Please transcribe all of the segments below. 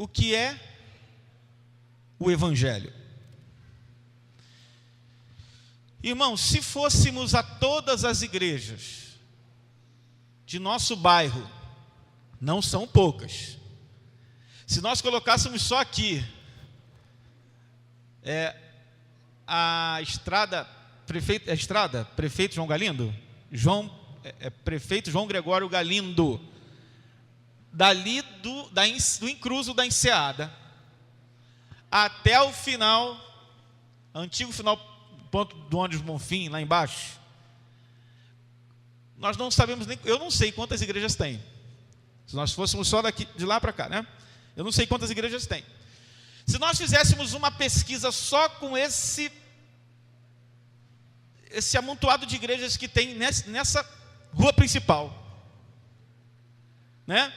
o que é o Evangelho. Irmãos, se fôssemos a todas as igrejas de nosso bairro, não são poucas, se nós colocássemos só aqui a estrada, prefeito João Galindo, prefeito João Gregório Galindo, dali do encruzo da Enseada até o final, antigo final, ponto do ônibus Bonfim, lá embaixo, nós não sabemos nem, eu não sei quantas igrejas tem. Se nós fôssemos só daqui, de lá para cá, né? Eu não sei quantas igrejas tem. Se nós fizéssemos uma pesquisa só com esse amontoado de igrejas que tem nessa rua principal, né?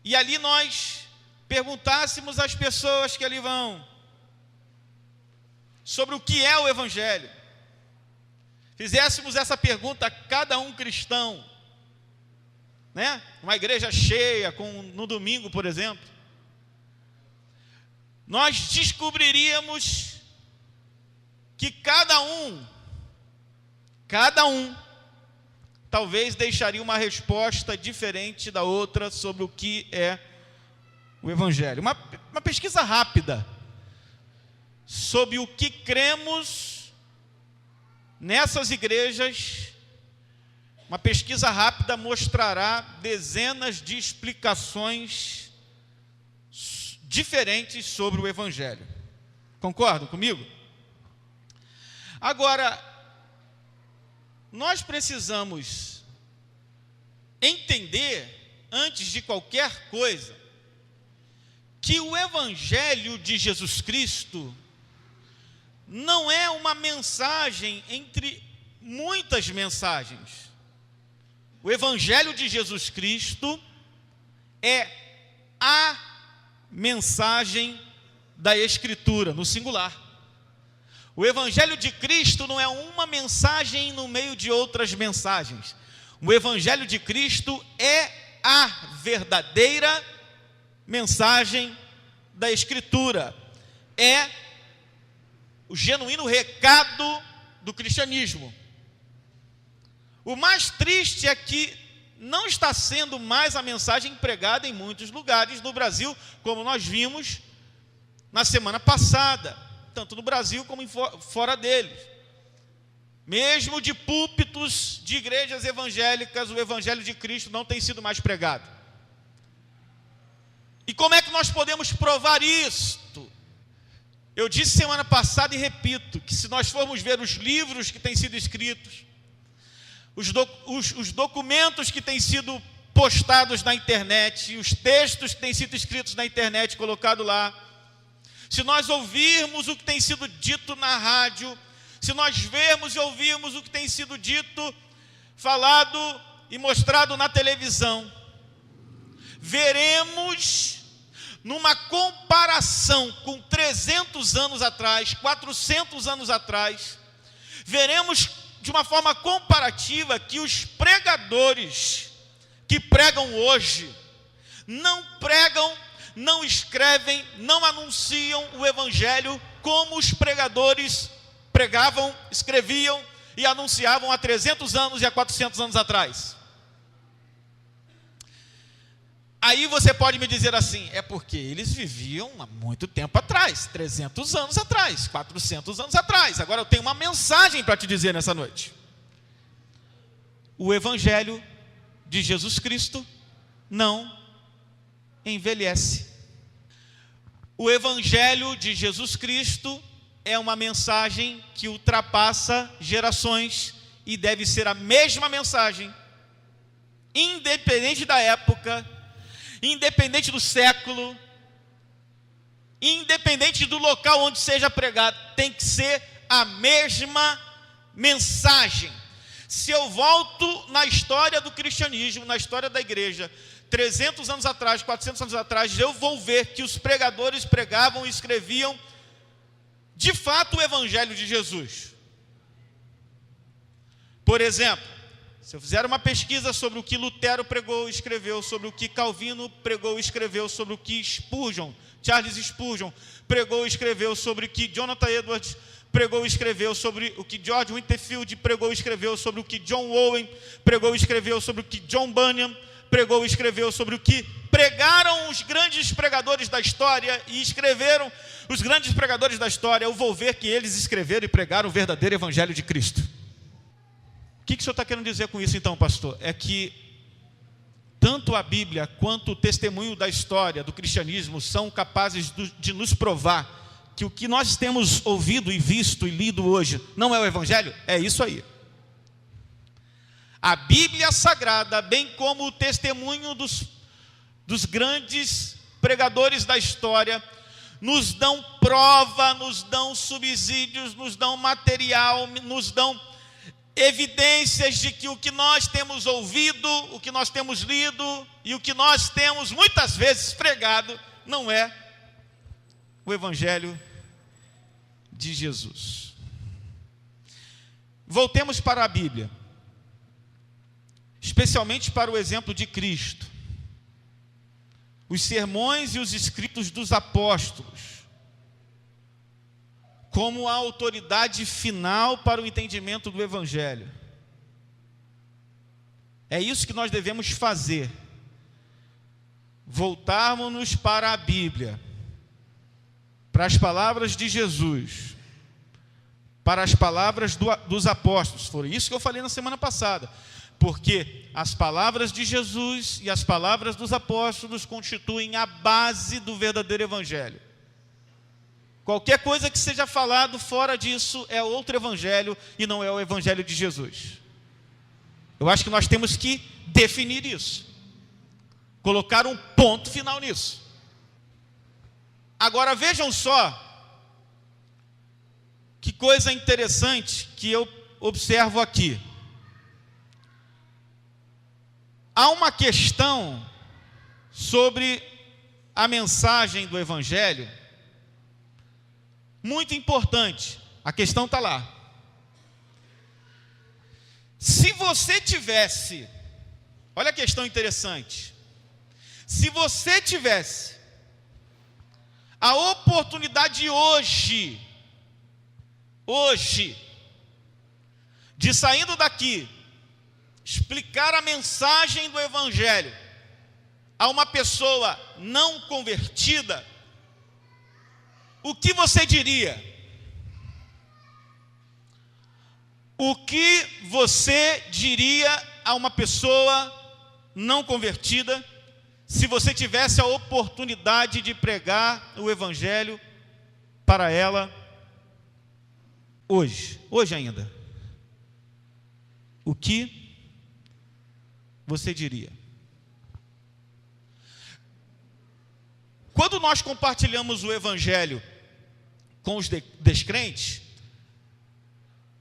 E ali nós perguntássemos às pessoas que ali vão sobre o que é o Evangelho, fizéssemos essa pergunta a cada um cristão, né? Uma igreja cheia, no domingo, por exemplo, nós descobriríamos que cada um, talvez deixaria uma resposta diferente da outra sobre o que é o Evangelho. Uma pesquisa rápida sobre o que cremos nessas igrejas, uma pesquisa rápida mostrará dezenas de explicações diferentes sobre o Evangelho. Concordam comigo? Agora, nós precisamos entender, antes de qualquer coisa, que o Evangelho de Jesus Cristo não é uma mensagem entre muitas mensagens. O Evangelho de Jesus Cristo é a mensagem da Escritura, no singular. O Evangelho de Cristo não é uma mensagem no meio de outras mensagens. O Evangelho de Cristo é a verdadeira mensagem da Escritura. É o genuíno recado do cristianismo. O mais triste é que não está sendo mais a mensagem pregada em muitos lugares no Brasil, como nós vimos na semana passada, tanto no Brasil como fora deles. Mesmo de púlpitos de igrejas evangélicas, o Evangelho de Cristo não tem sido mais pregado. E como é que nós podemos provar isto? Eu disse semana passada e repito, que se nós formos ver os livros que têm sido escritos, os documentos que têm sido postados na internet, os textos que têm sido escritos na internet, colocado lá, se nós ouvirmos o que tem sido dito na rádio, se nós vermos e ouvirmos o que tem sido dito, falado e mostrado na televisão, veremos numa comparação com 300 anos atrás, 400 anos atrás, veremos de uma forma comparativa que os pregadores que pregam hoje não pregam, não escrevem, não anunciam o Evangelho como os pregadores pregavam, escreviam e anunciavam há 300 anos e há 400 anos atrás. Aí você pode me dizer assim, é porque eles viviam há muito tempo atrás, 300 anos atrás, 400 anos atrás. Agora eu tenho uma mensagem para te dizer nessa noite. O Evangelho de Jesus Cristo não envelhece. O Evangelho de Jesus Cristo é uma mensagem que ultrapassa gerações e deve ser a mesma mensagem, independente da época, independente do século, independente do local onde seja pregado, tem que ser a mesma mensagem. Se eu volto na história do cristianismo, na história da igreja, 300 anos atrás, 400 anos atrás, eu vou ver que os pregadores pregavam e escreviam, de fato, o Evangelho de Jesus. Por exemplo, Se eu fizer uma pesquisa sobre o que Lutero pregou e escreveu, sobre o que Calvino pregou e escreveu, sobre o que Charles Spurgeon pregou e escreveu, sobre o que Jonathan Edwards pregou e escreveu, sobre o que George Whitefield pregou e escreveu, sobre o que John Owen pregou e escreveu, sobre o que John Bunyan pregou e escreveu, sobre o que pregaram os grandes pregadores da história e escreveram os grandes pregadores da história, eu vou ver que eles escreveram e pregaram o verdadeiro evangelho de Cristo. O que o senhor está querendo dizer com isso então, pastor? É que tanto a Bíblia quanto o testemunho da história do cristianismo são capazes de nos provar que o que nós temos ouvido e visto e lido hoje não é o evangelho? É isso aí. A Bíblia Sagrada, bem como o testemunho dos grandes pregadores da história, nos dão prova, nos dão subsídios, nos dão material, nos dão evidências de que o que nós temos ouvido, o que nós temos lido e o que nós temos muitas vezes pregado não é o evangelho de Jesus. Voltemos para a Bíblia, especialmente para o exemplo de Cristo. Os sermões e os escritos dos apóstolos, como a autoridade final para o entendimento do evangelho. É isso que nós devemos fazer. Voltarmos-nos para a Bíblia, para as palavras de Jesus, para as palavras dos apóstolos. Foi isso que eu falei na semana passada. Porque as palavras de Jesus e as palavras dos apóstolos constituem a base do verdadeiro evangelho. Qualquer coisa que seja falado fora disso é outro evangelho e não é o evangelho de Jesus. Eu acho que nós temos que definir isso, colocar um ponto final nisso. Agora vejam só que coisa interessante que eu observo aqui. Há uma questão sobre a mensagem do evangelho muito importante. A questão está lá. Se você tivesse, olha a questão interessante. Se você tivesse a oportunidade hoje, de saindo daqui, explicar a mensagem do evangelho a uma pessoa não convertida, o que você diria? O que você diria a uma pessoa não convertida se você tivesse a oportunidade de pregar o evangelho para ela hoje ainda? O que você diria? Quando nós compartilhamos o evangelho com os descrentes,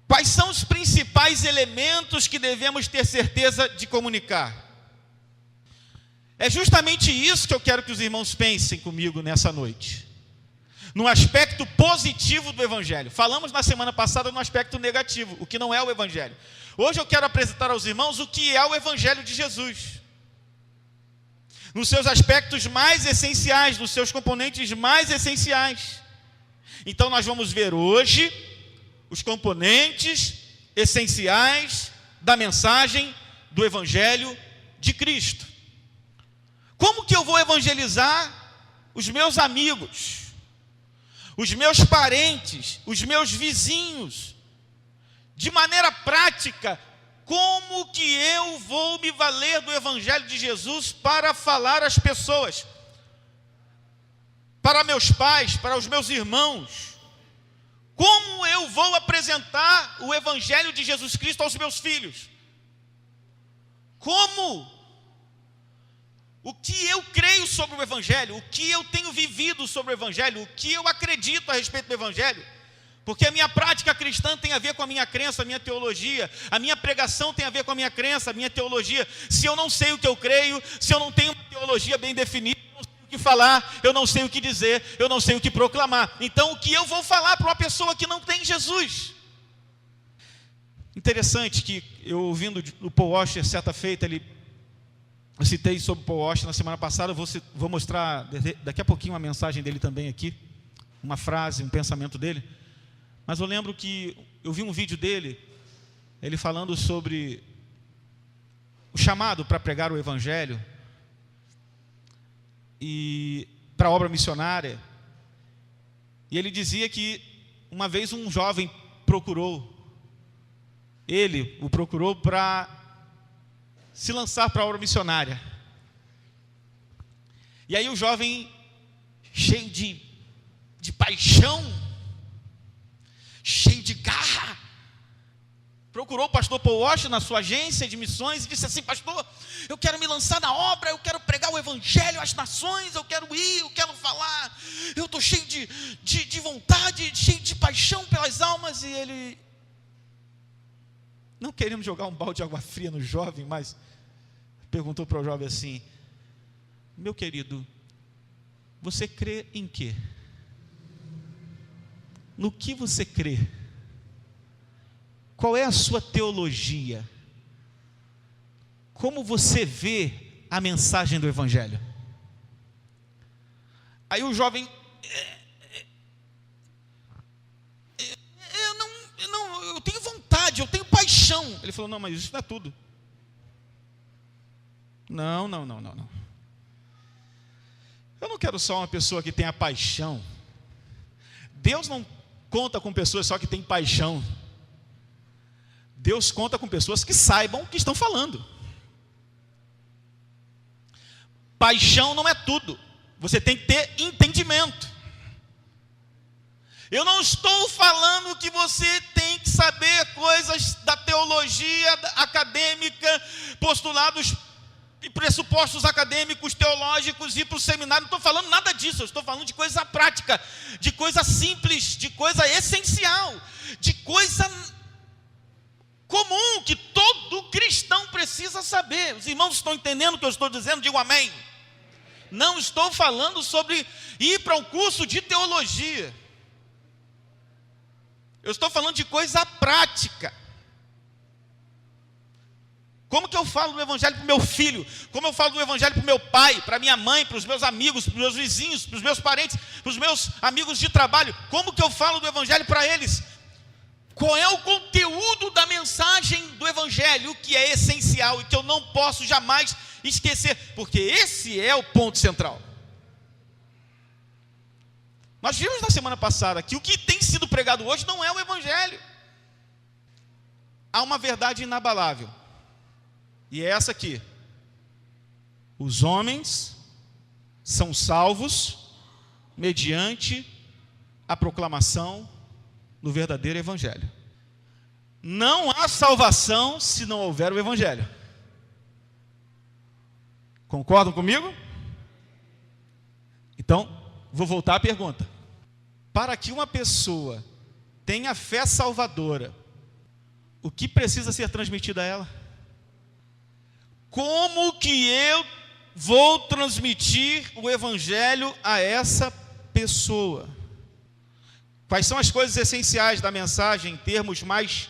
quais são os principais elementos que devemos ter certeza de comunicar? É justamente isso que eu quero que os irmãos pensem comigo nessa noite. No aspecto positivo do evangelho. Falamos na semana passada no aspecto negativo, o que não é o evangelho. Hoje eu quero apresentar aos irmãos o que é o evangelho de Jesus. Nos seus aspectos mais essenciais, nos seus componentes mais essenciais. Então nós vamos ver hoje os componentes essenciais da mensagem do evangelho de Cristo. Como que eu vou evangelizar os meus amigos, os meus parentes, os meus vizinhos? De maneira prática, como que eu vou me valer do evangelho de Jesus para falar às pessoas? Para meus pais, para os meus irmãos? Como eu vou apresentar o evangelho de Jesus Cristo aos meus filhos? Como? O que eu creio sobre o evangelho? O que eu tenho vivido sobre o evangelho? O que eu acredito a respeito do evangelho? Porque a minha prática cristã tem a ver com a minha crença, a minha teologia. A minha pregação tem a ver com a minha crença, a minha teologia. Se eu não sei o que eu creio, se eu não tenho uma teologia bem definida, eu não sei o que falar, eu não sei o que dizer, eu não sei o que proclamar. Então o que eu vou falar para uma pessoa que não tem Jesus? Interessante que eu ouvindo o Paul Washer, certa feita, eu citei sobre o Paul Washer na semana passada, vou mostrar daqui a pouquinho uma mensagem dele também aqui, uma frase, um pensamento dele. Mas eu lembro que eu vi um vídeo dele, ele falando sobre o chamado para pregar o Evangelho e para a obra missionária. E ele dizia que uma vez um jovem o procurou para se lançar para a obra missionária. E aí o jovem, cheio de paixão, cheio de garra, procurou o pastor Paul Washer na sua agência de missões e disse assim: pastor, eu quero me lançar na obra, eu quero pregar o Evangelho às nações, eu quero ir, eu quero falar, eu estou cheio de vontade, cheio de paixão pelas almas. E ele, não querendo jogar um balde de água fria no jovem, mas perguntou para o jovem assim: meu querido, você crê em quê? No que você crê? Qual é a sua teologia? Como você vê a mensagem do Evangelho? Aí o jovem, eu tenho vontade, eu tenho paixão. Ele falou: não, mas isso não é tudo. Não. Eu não quero só uma pessoa que tenha paixão. Deus não conta com pessoas só que têm paixão. Deus conta com pessoas que saibam o que estão falando. Paixão não é tudo. Você tem que ter entendimento. Eu não estou falando que você tem que saber coisas da teologia acadêmica, postulados e pressupostos acadêmicos, teológicos, ir para o seminário. Não estou falando nada disso. Eu estou falando de coisa prática, de coisa simples, de coisa essencial, de coisa comum que todo cristão precisa saber. Os irmãos estão entendendo o que eu estou dizendo? Digo amém. Não estou falando sobre ir para um curso de teologia. Eu estou falando de coisa prática. Como que eu falo do Evangelho para o meu filho? Como eu falo do Evangelho para o meu pai, para minha mãe, para os meus amigos, para os meus vizinhos, para os meus parentes, para os meus amigos de trabalho? Como que eu falo do Evangelho para eles? Qual é o conteúdo da mensagem do Evangelho, que é essencial e que eu não posso jamais esquecer? Porque esse é o ponto central. Nós vimos na semana passada que o que tem sido pregado hoje não é o Evangelho. Há uma verdade inabalável, e é essa aqui: os homens são salvos mediante a proclamação do verdadeiro Evangelho. Não há salvação se não houver o Evangelho. Concordam comigo? Então, vou voltar à pergunta. Para que uma pessoa tenha fé salvadora, o que precisa ser transmitido a ela? Como que eu vou transmitir o Evangelho a essa pessoa? Quais são as coisas essenciais da mensagem, em termos mais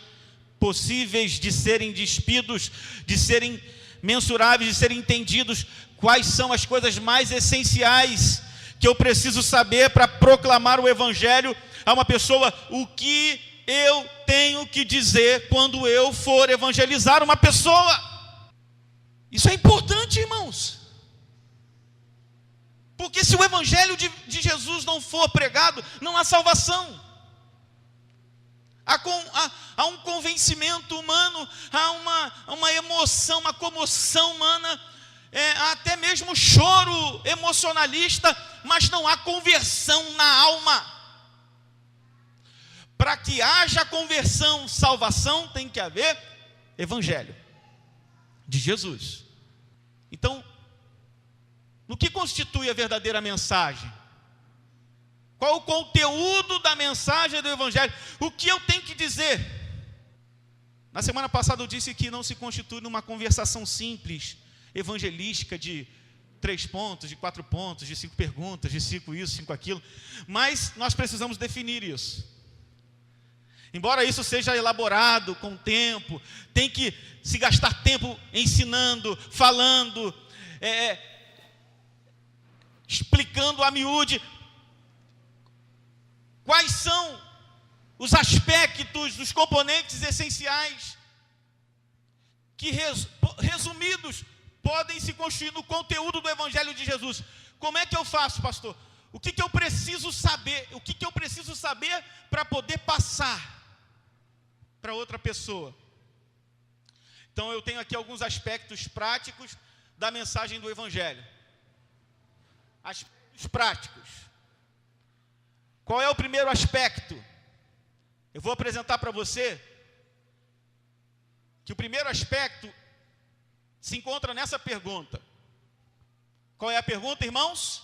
possíveis de serem despidos, de serem mensuráveis, de serem entendidos? Quais são as coisas mais essenciais que eu preciso saber para proclamar o Evangelho a uma pessoa? O que eu tenho que dizer quando eu for evangelizar uma pessoa? Isso é importante, irmãos. Porque se o Evangelho de Jesus não for pregado, não há salvação. Há um convencimento humano, há uma emoção, uma comoção humana, há até mesmo choro emocionalista, mas não há conversão na alma. Para que haja conversão, salvação, tem que haver Evangelho de Jesus. Então, no que constitui a verdadeira mensagem? Qual o conteúdo da mensagem do Evangelho? O que eu tenho que dizer? Na semana passada eu disse que não se constitui numa conversação simples, evangelística, de 3 pontos, de 4 pontos, de 5 perguntas, de 5 isso, 5 aquilo. Mas nós precisamos definir isso. Embora isso seja elaborado com o tempo, tem que se gastar tempo ensinando, falando, explicando a miúde quais são os aspectos, os componentes essenciais que, resumidos, podem se constituir no conteúdo do Evangelho de Jesus. Como é que eu faço, pastor? O que eu preciso saber? O que eu preciso saber para poder passar para outra pessoa? Então eu tenho aqui alguns aspectos práticos da mensagem do Evangelho. Aspectos práticos. Qual é o primeiro aspecto? Eu vou apresentar para você que o primeiro aspecto se encontra nessa pergunta. Qual é a pergunta, irmãos?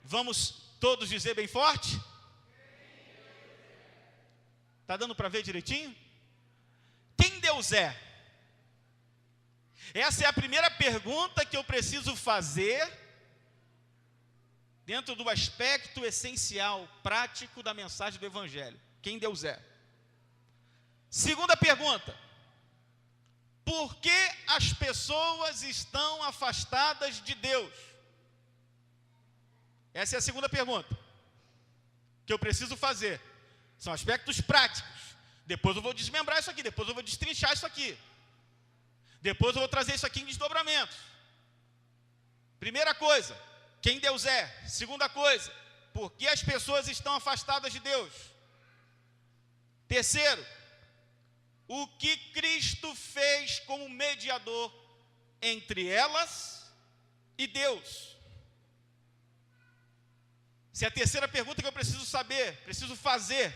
Vamos todos dizer bem forte? Está dando para ver direitinho? Quem Deus é? Essa é a primeira pergunta que eu preciso fazer dentro do aspecto essencial, prático da mensagem do Evangelho. Quem Deus é? Segunda pergunta: por que as pessoas estão afastadas de Deus? Essa é a segunda pergunta que eu preciso fazer. São aspectos práticos. Depois eu vou desmembrar isso aqui, depois eu vou destrinchar isso aqui. Depois eu vou trazer isso aqui em desdobramentos. Primeira coisa, quem Deus é? Segunda coisa, por que as pessoas estão afastadas de Deus? Terceiro, o que Cristo fez como mediador entre elas e Deus? Essa é a terceira pergunta que eu preciso saber, preciso fazer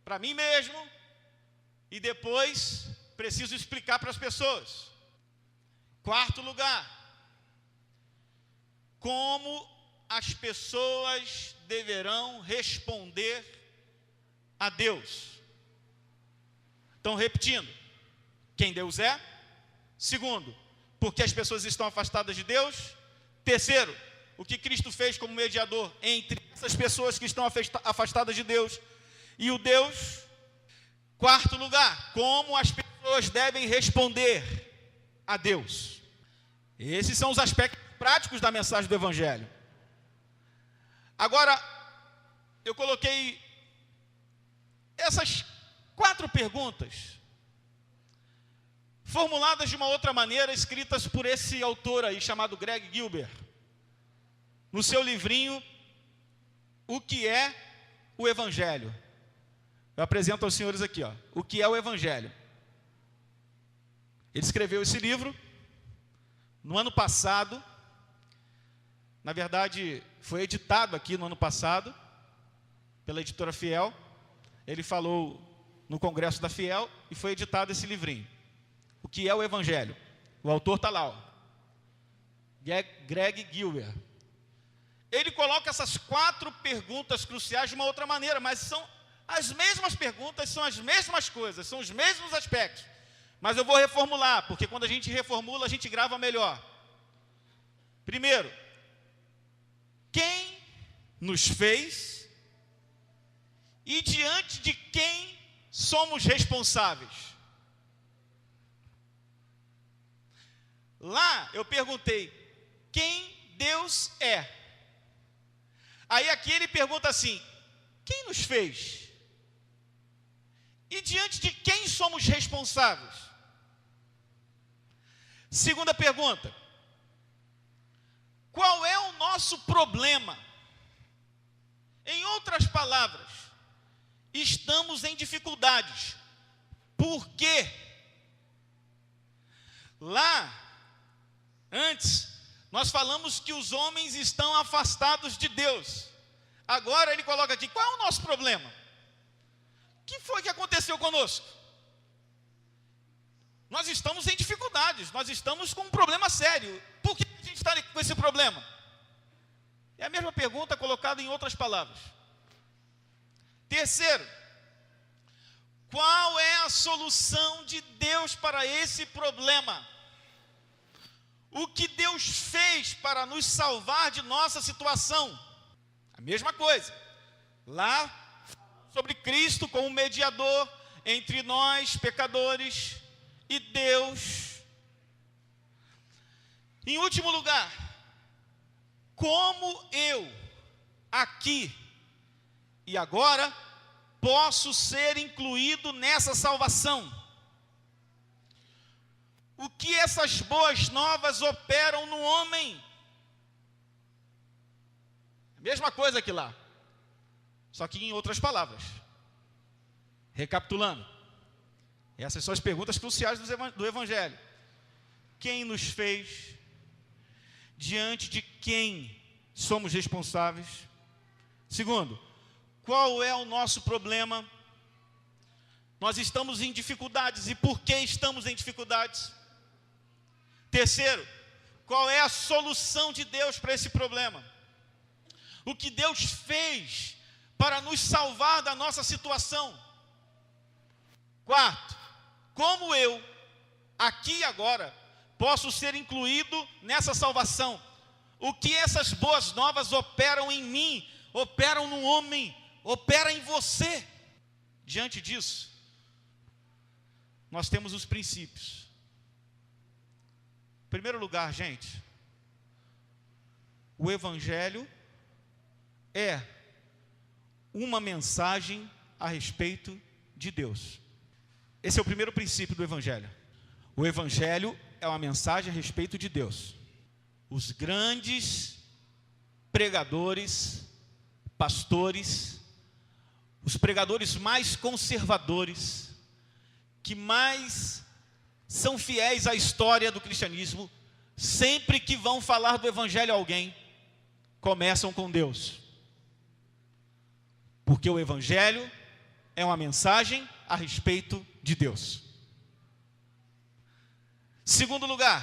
para mim mesmo e depois preciso explicar para as pessoas. Quarto lugar, como as pessoas deverão responder a Deus. Então, repetindo, quem Deus é. Segundo, por que as pessoas estão afastadas de Deus. Terceiro, o que Cristo fez como mediador entre essas pessoas que estão afastadas de Deus e o Deus. Quarto lugar, como as pessoas devem responder a Deus. Esses são os aspectos práticos da mensagem do Evangelho. Agora, eu coloquei essas 4 perguntas formuladas de uma outra maneira, escritas por esse autor aí, chamado Greg Gilbert, no seu livrinho O que é o Evangelho? Eu apresento aos senhores aqui, ó, o que é o Evangelho. Ele escreveu esse livro no ano passado. Na verdade, foi editado aqui no ano passado pela editora Fiel. Ele falou no congresso da Fiel e foi editado esse livrinho. O que é o Evangelho? O autor está lá, ó, Greg Gilbert. Ele coloca essas 4 perguntas cruciais de uma outra maneira, mas são as mesmas perguntas, são as mesmas coisas, são os mesmos aspectos. Mas eu vou reformular, porque quando a gente reformula, a gente grava melhor. Primeiro, quem nos fez e diante de quem somos responsáveis? Lá eu perguntei, quem Deus é? Aí aqui ele pergunta assim, quem nos fez? E diante de quem somos responsáveis? Segunda pergunta, qual é o nosso problema? Em outras palavras, estamos em dificuldades. Por quê? Lá, antes, nós falamos que os homens estão afastados de Deus. Agora ele coloca aqui, qual é o nosso problema? O que foi que aconteceu conosco? Nós estamos em dificuldades, nós estamos com um problema sério. Por que a gente está com esse problema? É a mesma pergunta colocada em outras palavras. Terceiro, qual é a solução de Deus para esse problema? O que Deus fez para nos salvar de nossa situação? A mesma coisa. Lá, sobre Cristo como mediador entre nós, pecadores, e Deus. Em último lugar, como eu, aqui e agora, posso ser incluído nessa salvação? O que essas boas novas operam no homem? Mesma coisa que lá, só que em outras palavras. Recapitulando, essas são as perguntas cruciais do Evangelho. Quem nos fez? Diante de quem somos responsáveis? Segundo, qual é o nosso problema? Nós estamos em dificuldades, e por que estamos em dificuldades? Terceiro, qual é a solução de Deus para esse problema? O que Deus fez para nos salvar da nossa situação? Quarto, como eu, aqui e agora, posso ser incluído nessa salvação? O que essas boas novas operam em mim, operam no homem, operam em você? Diante disso, nós temos os princípios. Em primeiro lugar, gente, o Evangelho é uma mensagem a respeito de Deus. Esse é o primeiro princípio do Evangelho. O Evangelho é uma mensagem a respeito de Deus. Os grandes pregadores, pastores, os pregadores mais conservadores, que mais são fiéis à história do cristianismo, sempre que vão falar do Evangelho a alguém, começam com Deus. Porque o Evangelho é uma mensagem a respeito de Deus. Segundo lugar,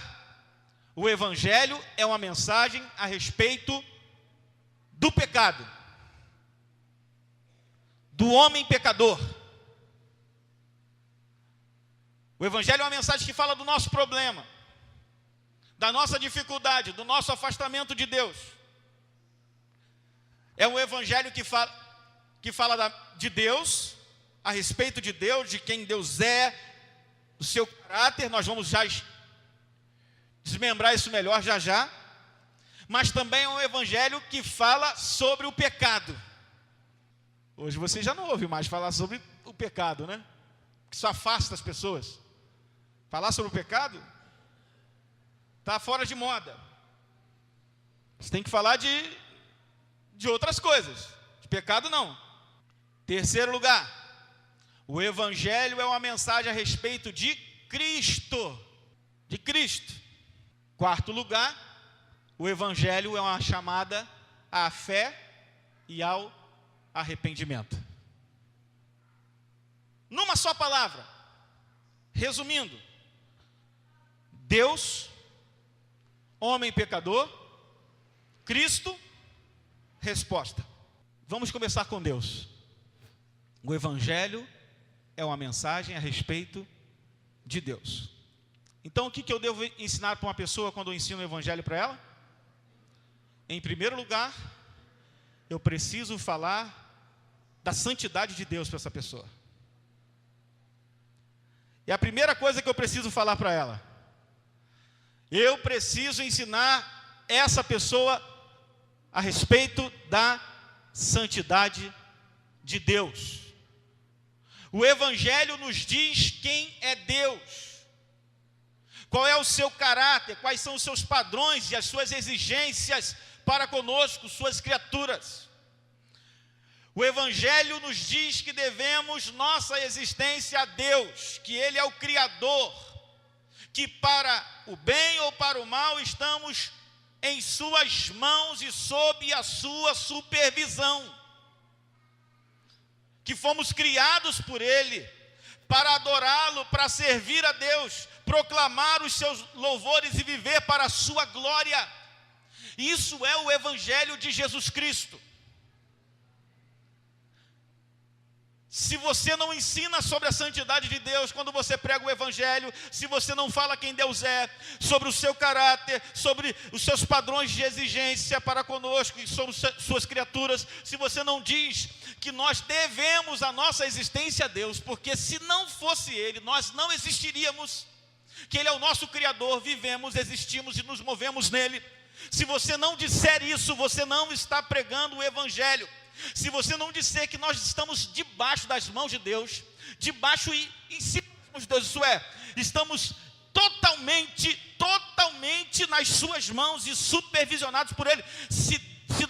o Evangelho é uma mensagem a respeito do pecado, do homem pecador. O Evangelho é uma mensagem que fala do nosso problema, da nossa dificuldade, do nosso afastamento de Deus. É um Evangelho que fala de Deus, a respeito de Deus, de quem Deus é, do seu caráter. Nós vamos já desmembrar isso melhor já. Mas também é um Evangelho que fala sobre o pecado. Hoje você já não ouve mais falar sobre o pecado, né? Isso afasta as pessoas. Falar sobre o pecado está fora de moda. Você tem que falar de outras coisas. De pecado não. Terceiro lugar, o Evangelho é uma mensagem a respeito de Cristo. De Cristo. Quarto lugar, o Evangelho é uma chamada à fé e ao arrependimento. Numa só palavra, resumindo, Deus, homem pecador, Cristo, resposta. Vamos começar com Deus. O Evangelho é uma mensagem a respeito de Deus. Então, o que eu devo ensinar para uma pessoa quando eu ensino o Evangelho para ela? Em primeiro lugar, eu preciso falar da santidade de Deus para essa pessoa. E a primeira coisa que eu preciso falar para ela, eu preciso ensinar essa pessoa a respeito da santidade de Deus. O Evangelho nos diz quem é Deus, qual é o seu caráter, quais são os seus padrões e as suas exigências para conosco, suas criaturas. O Evangelho nos diz que devemos nossa existência a Deus, que Ele é o Criador, que para o bem ou para o mal estamos em suas mãos e sob a sua supervisão, que fomos criados por Ele, para adorá-lo, para servir a Deus, proclamar os seus louvores e viver para a sua glória. Isso é o Evangelho de Jesus Cristo. se você não ensina sobre a santidade de Deus, quando você prega o Evangelho, se você não fala quem Deus é, sobre o seu caráter, sobre os seus padrões de exigência para conosco e sobre suas criaturas, se você não diz que nós devemos a nossa existência a Deus, porque se não fosse Ele, nós não existiríamos, que Ele é o nosso Criador, vivemos, existimos e nos movemos nele. Se você não disser isso, você não está pregando o Evangelho. Se você não disser que nós estamos debaixo das mãos de Deus, debaixo e em cima das mãos de Deus, isso é, estamos totalmente nas suas mãos e supervisionados por Ele. Se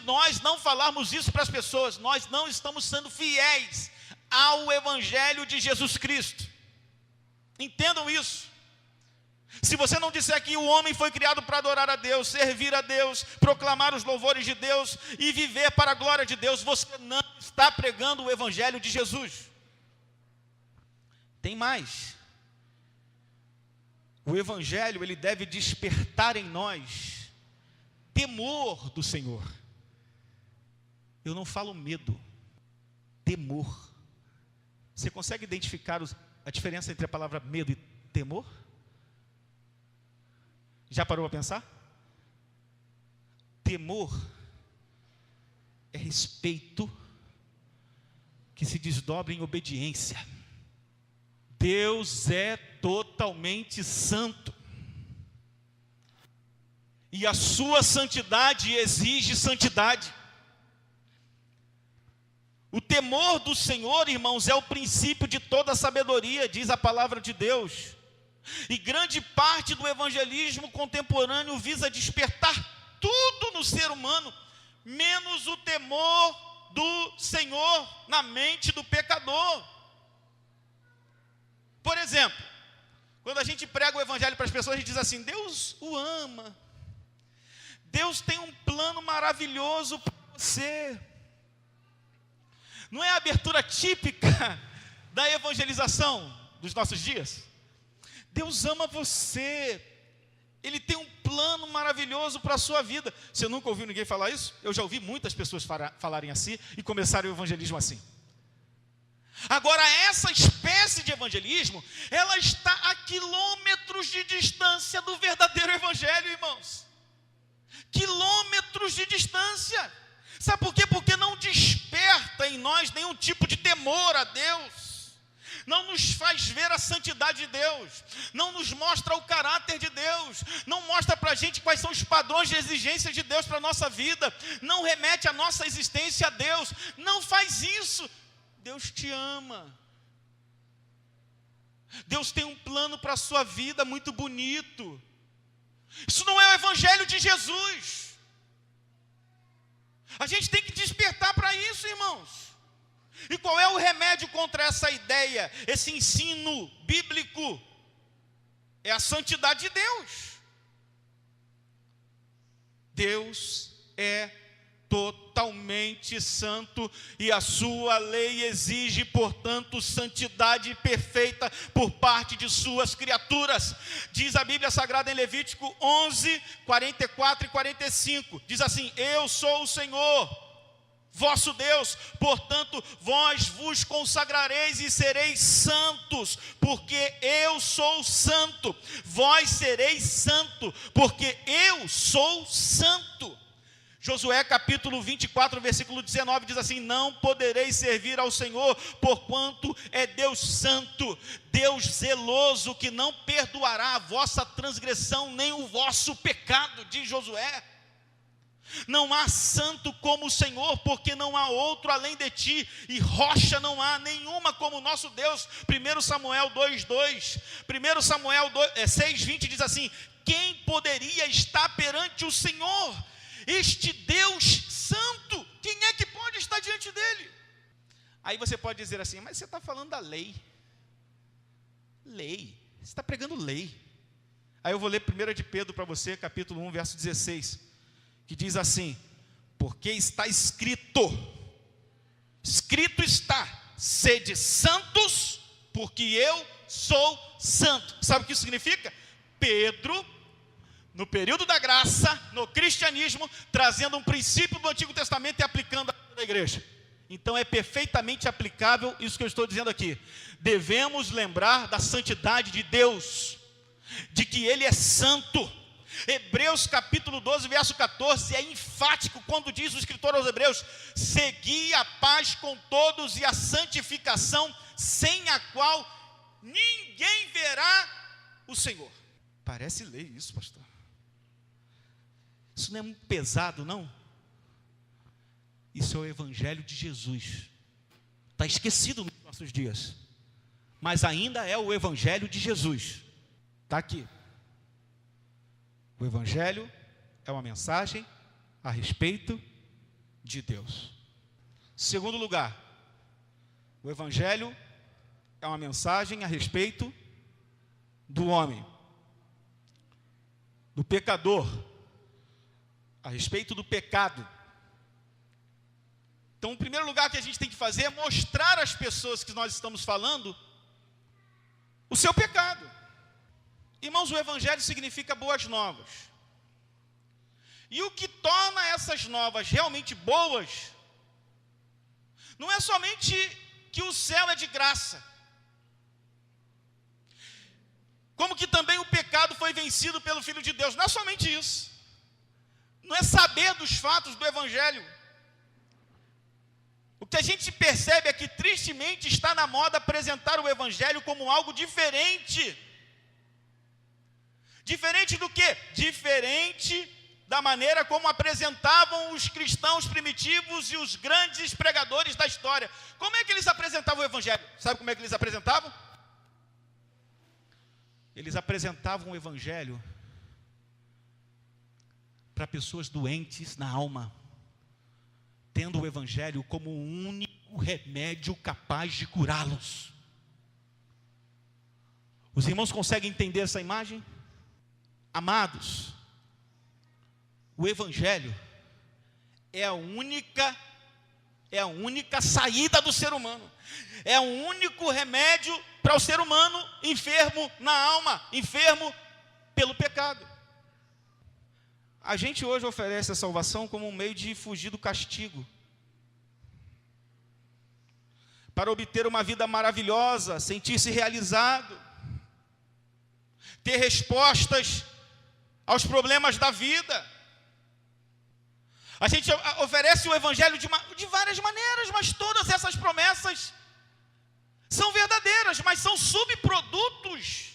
nós não falarmos isso para as pessoas, nós não estamos sendo fiéis ao Evangelho de Jesus Cristo. Entendam isso. Se você não disser que o homem foi criado para adorar a Deus, servir a Deus, proclamar os louvores de Deus e viver para a glória de Deus, você não está pregando o Evangelho de Jesus. Tem mais. O Evangelho, ele deve despertar em nós temor do Senhor. Eu não falo medo, temor. Você consegue identificar a diferença entre a palavra medo e temor? Já parou para pensar? Temor é respeito que se desdobra em obediência. Deus é totalmente santo. E a sua santidade exige santidade. O temor do Senhor, irmãos, é o princípio de toda a sabedoria, diz a palavra de Deus. E grande parte do evangelismo contemporâneo visa despertar tudo no ser humano, menos o temor do Senhor na mente do pecador. Por exemplo, quando a gente prega o evangelho para as pessoas, a gente diz assim: Deus o ama, Deus tem um plano maravilhoso para você. Não é a abertura típica da evangelização dos nossos dias? Deus ama você, Ele tem um plano maravilhoso para a sua vida. Você nunca ouviu ninguém falar isso? Eu já ouvi muitas pessoas falarem assim e começarem o evangelismo assim. Agora, essa espécie de evangelismo, ela está a quilômetros de distância do verdadeiro evangelho, irmãos. Quilômetros de distância. Sabe por quê? Porque não desperta em nós nenhum tipo de temor a Deus. Não nos faz ver a santidade de Deus, não nos mostra o caráter de Deus, não mostra para a gente quais são os padrões de exigência de Deus para a nossa vida, não remete a nossa existência a Deus, não faz isso. Deus te ama, Deus tem um plano para a sua vida muito bonito. Isso não é o evangelho de Jesus. A gente tem que despertar para isso, irmãos. E qual é o remédio contra essa ideia, esse ensino bíblico? É a santidade de Deus. Deus é totalmente santo e a sua lei exige, portanto, santidade perfeita por parte de suas criaturas. Diz a Bíblia Sagrada em Levítico 11, 44 e 45. Diz assim: eu sou o Senhor vosso Deus, portanto vós vos consagrareis e sereis santos, porque eu sou santo. Vós sereis santo, porque eu sou santo. Josué capítulo 24, versículo 19 diz assim: não podereis servir ao Senhor, porquanto é Deus santo, Deus zeloso, que não perdoará a vossa transgressão nem o vosso pecado, diz Josué. Não há santo como o Senhor, porque não há outro além de ti, e rocha não há nenhuma como o nosso Deus. 1 Samuel 2:2, 1 Samuel 6:20 diz assim: quem poderia estar perante o Senhor, este Deus santo? Quem é que pode estar diante dele? Aí você pode dizer assim: mas você está falando da lei, você está pregando lei. Aí eu vou ler 1 de Pedro para você, capítulo 1, verso 16, que diz assim: porque está escrito está, sede santos, porque eu sou santo. Sabe o que isso significa? Pedro, no período da graça, no cristianismo, trazendo um princípio do Antigo Testamento e aplicando a vida da igreja. Então é perfeitamente aplicável isso que eu estou dizendo aqui. Devemos lembrar da santidade de Deus, de que Ele é santo. Hebreus capítulo 12, verso 14, é enfático quando diz o escritor aos Hebreus: segui a paz com todos e a santificação, sem a qual ninguém verá o Senhor. Parece lei isso, pastor. Isso não é muito pesado, não? Isso é o Evangelho de Jesus. Está esquecido nos nossos dias, mas ainda é o Evangelho de Jesus. Está aqui. O Evangelho é uma mensagem a respeito de Deus. Segundo lugar, o Evangelho é uma mensagem a respeito do homem, do pecador, a respeito do pecado. Então, o primeiro lugar que a gente tem que fazer é mostrar às pessoas que nós estamos falando o seu pecado. Irmãos, o Evangelho significa boas novas. E o que torna essas novas realmente boas, não é somente que o céu é de graça, como que também o pecado foi vencido pelo Filho de Deus. Não é somente isso. Não é saber dos fatos do Evangelho. O que a gente percebe é que tristemente está na moda apresentar o Evangelho como algo diferente. Diferente do quê? Diferente da maneira como apresentavam os cristãos primitivos e os grandes pregadores da história. Como é que eles apresentavam o Evangelho? Sabe como é que eles apresentavam? Eles apresentavam o Evangelho para pessoas doentes na alma, tendo o Evangelho como o único remédio capaz de curá-los. Os irmãos conseguem entender essa imagem? Amados, o Evangelho é a única saída do ser humano. É o único remédio para o ser humano enfermo na alma, enfermo pelo pecado. A gente hoje oferece a salvação como um meio de fugir do castigo, para obter uma vida maravilhosa, sentir-se realizado, ter respostas aos problemas da vida. A gente oferece o Evangelho de várias maneiras, mas todas essas promessas são verdadeiras, mas são subprodutos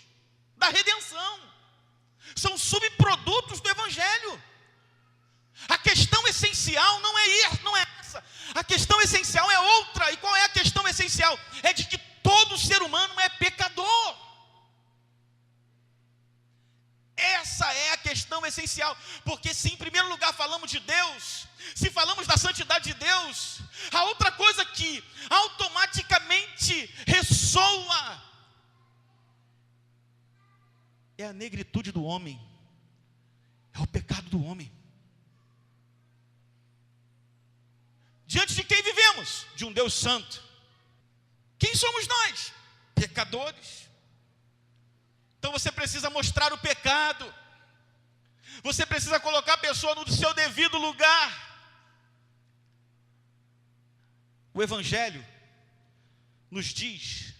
da redenção, são subprodutos do Evangelho. A questão essencial não é essa, a questão essencial é outra. E qual é a questão essencial? É de que todo ser humano é pecador. Essa é a questão essencial, porque se em primeiro lugar falamos de Deus, se falamos da santidade de Deus, a outra coisa que automaticamente ressoa é a negritude do homem, é o pecado do homem. Diante de quem vivemos? De um Deus santo. Quem somos nós? Pecadores. Então você precisa mostrar o pecado. Você precisa colocar a pessoa no seu devido lugar. O Evangelho nos diz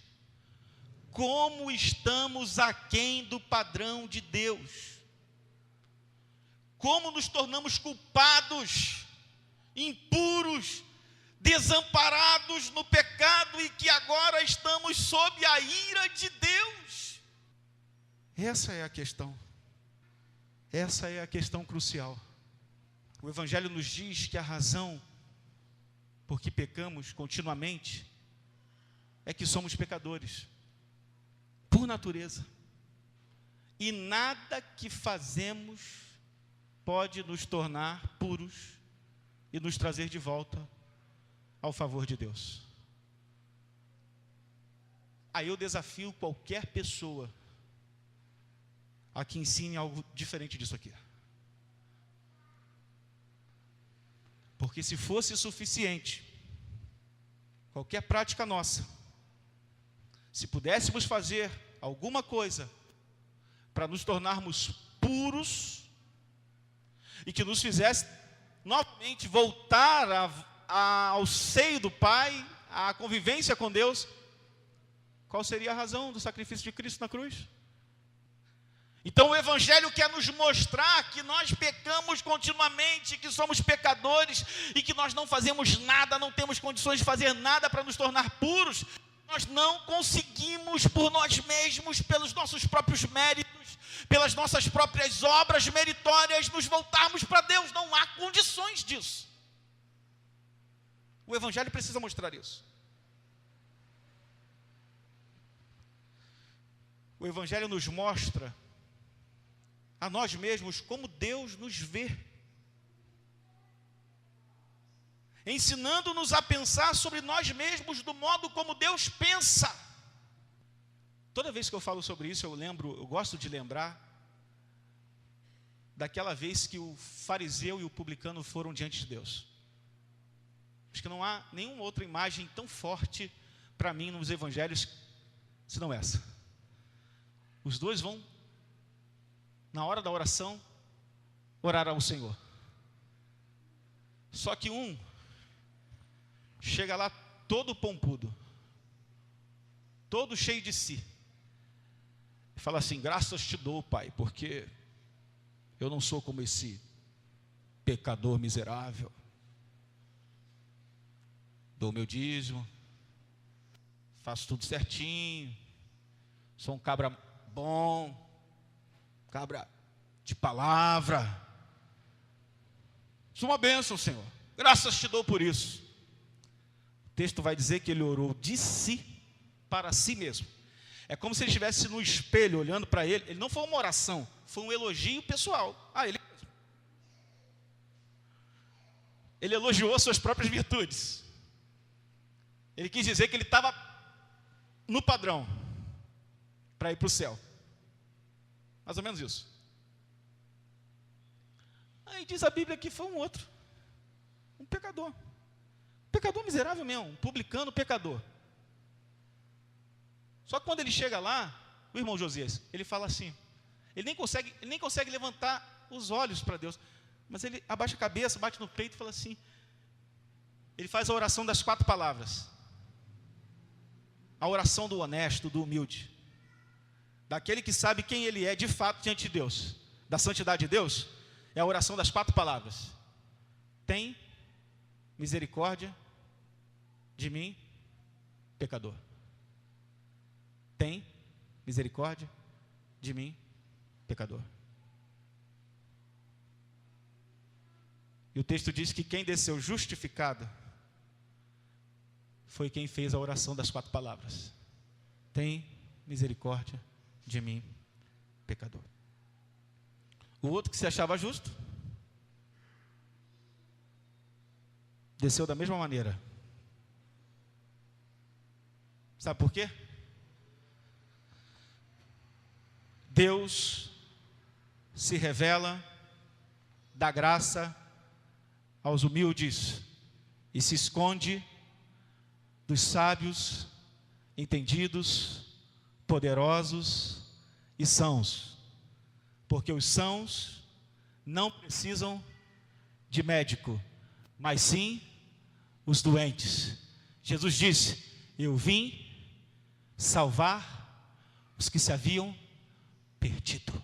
como estamos aquém do padrão de Deus. Como nos tornamos culpados, impuros, desamparados no pecado e que agora estamos sob a ira de Deus. Essa é a questão. Essa é a questão crucial. O Evangelho nos diz que a razão por que pecamos continuamente é que somos pecadores, por natureza. E nada que fazemos pode nos tornar puros e nos trazer de volta ao favor de Deus. Aí eu desafio qualquer pessoa a que ensine algo diferente disso aqui. Porque se fosse suficiente qualquer prática nossa, se pudéssemos fazer alguma coisa para nos tornarmos puros e que nos fizesse novamente voltar ao seio do Pai, à convivência com Deus, qual seria a razão do sacrifício de Cristo na cruz? Então o Evangelho quer nos mostrar que nós pecamos continuamente, que somos pecadores e que nós não fazemos nada, não temos condições de fazer nada para nos tornar puros. Nós não conseguimos por nós mesmos, pelos nossos próprios méritos, pelas nossas próprias obras meritórias, nos voltarmos para Deus. Não há condições disso. O Evangelho precisa mostrar isso. O Evangelho nos mostra a nós mesmos como Deus nos vê, ensinando-nos a pensar sobre nós mesmos do modo como Deus pensa. Toda vez que eu falo sobre isso, eu gosto de lembrar daquela vez que o fariseu e o publicano foram diante de Deus. Acho que não há nenhuma outra imagem tão forte para mim nos evangelhos senão essa. Os dois vão, na hora da oração, orar ao Senhor. Só que um chega lá todo pompudo, todo cheio de si, e fala assim: graças te dou, Pai, porque eu não sou como esse pecador miserável. Dou meu dízimo, faço tudo certinho, sou um cabra bom, cabra de palavra, sou uma bênção, Senhor, graças te dou por isso. O texto vai dizer que ele orou de si para si mesmo. É como se ele estivesse no espelho olhando para ele. Ele não foi uma oração, foi um elogio pessoal a ele mesmo. Ele elogiou suas próprias virtudes. Ele quis dizer que ele estava no padrão para ir para o céu. Mais ou menos isso. Aí diz a Bíblia que foi um outro, um pecador. Pecador miserável mesmo, um publicano pecador. Só que quando ele chega lá, o irmão Josias, ele fala assim, ele nem consegue levantar os olhos para Deus, mas ele abaixa a cabeça, bate no peito e fala assim, ele faz a oração das 4 palavras. A oração do honesto, do humilde, daquele que sabe quem ele é de fato diante de Deus, da santidade de Deus, é a oração das 4 palavras. Tem misericórdia de mim, pecador. Tem misericórdia de mim, pecador. E o texto diz que quem desceu justificado foi quem fez a oração das 4 palavras. Tem misericórdia de mim, pecador. O outro que se achava justo desceu da mesma maneira. Sabe por quê? Deus se revela, dá graça aos humildes e se esconde dos sábios, entendidos, poderosos e sãos. Porque os sãos não precisam de médico, mas sim os doentes. Jesus disse: eu vim salvar os que se haviam perdido.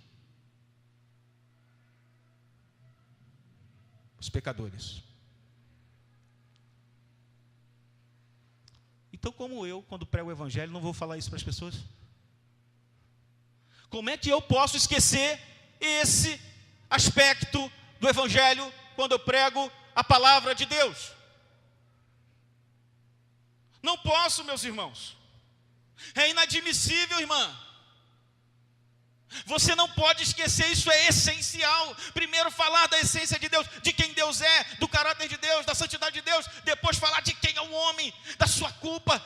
Os pecadores. Então, como eu, quando prego o evangelho, não vou falar isso para as pessoas? Como é que eu posso esquecer esse aspecto do evangelho quando eu prego a palavra de Deus? Não posso, meus irmãos. É inadmissível, irmã. Você não pode esquecer, isso é essencial. Primeiro falar da essência de Deus, de quem Deus é, do caráter de Deus, da santidade de Deus. Depois falar de quem é o homem, da sua culpa,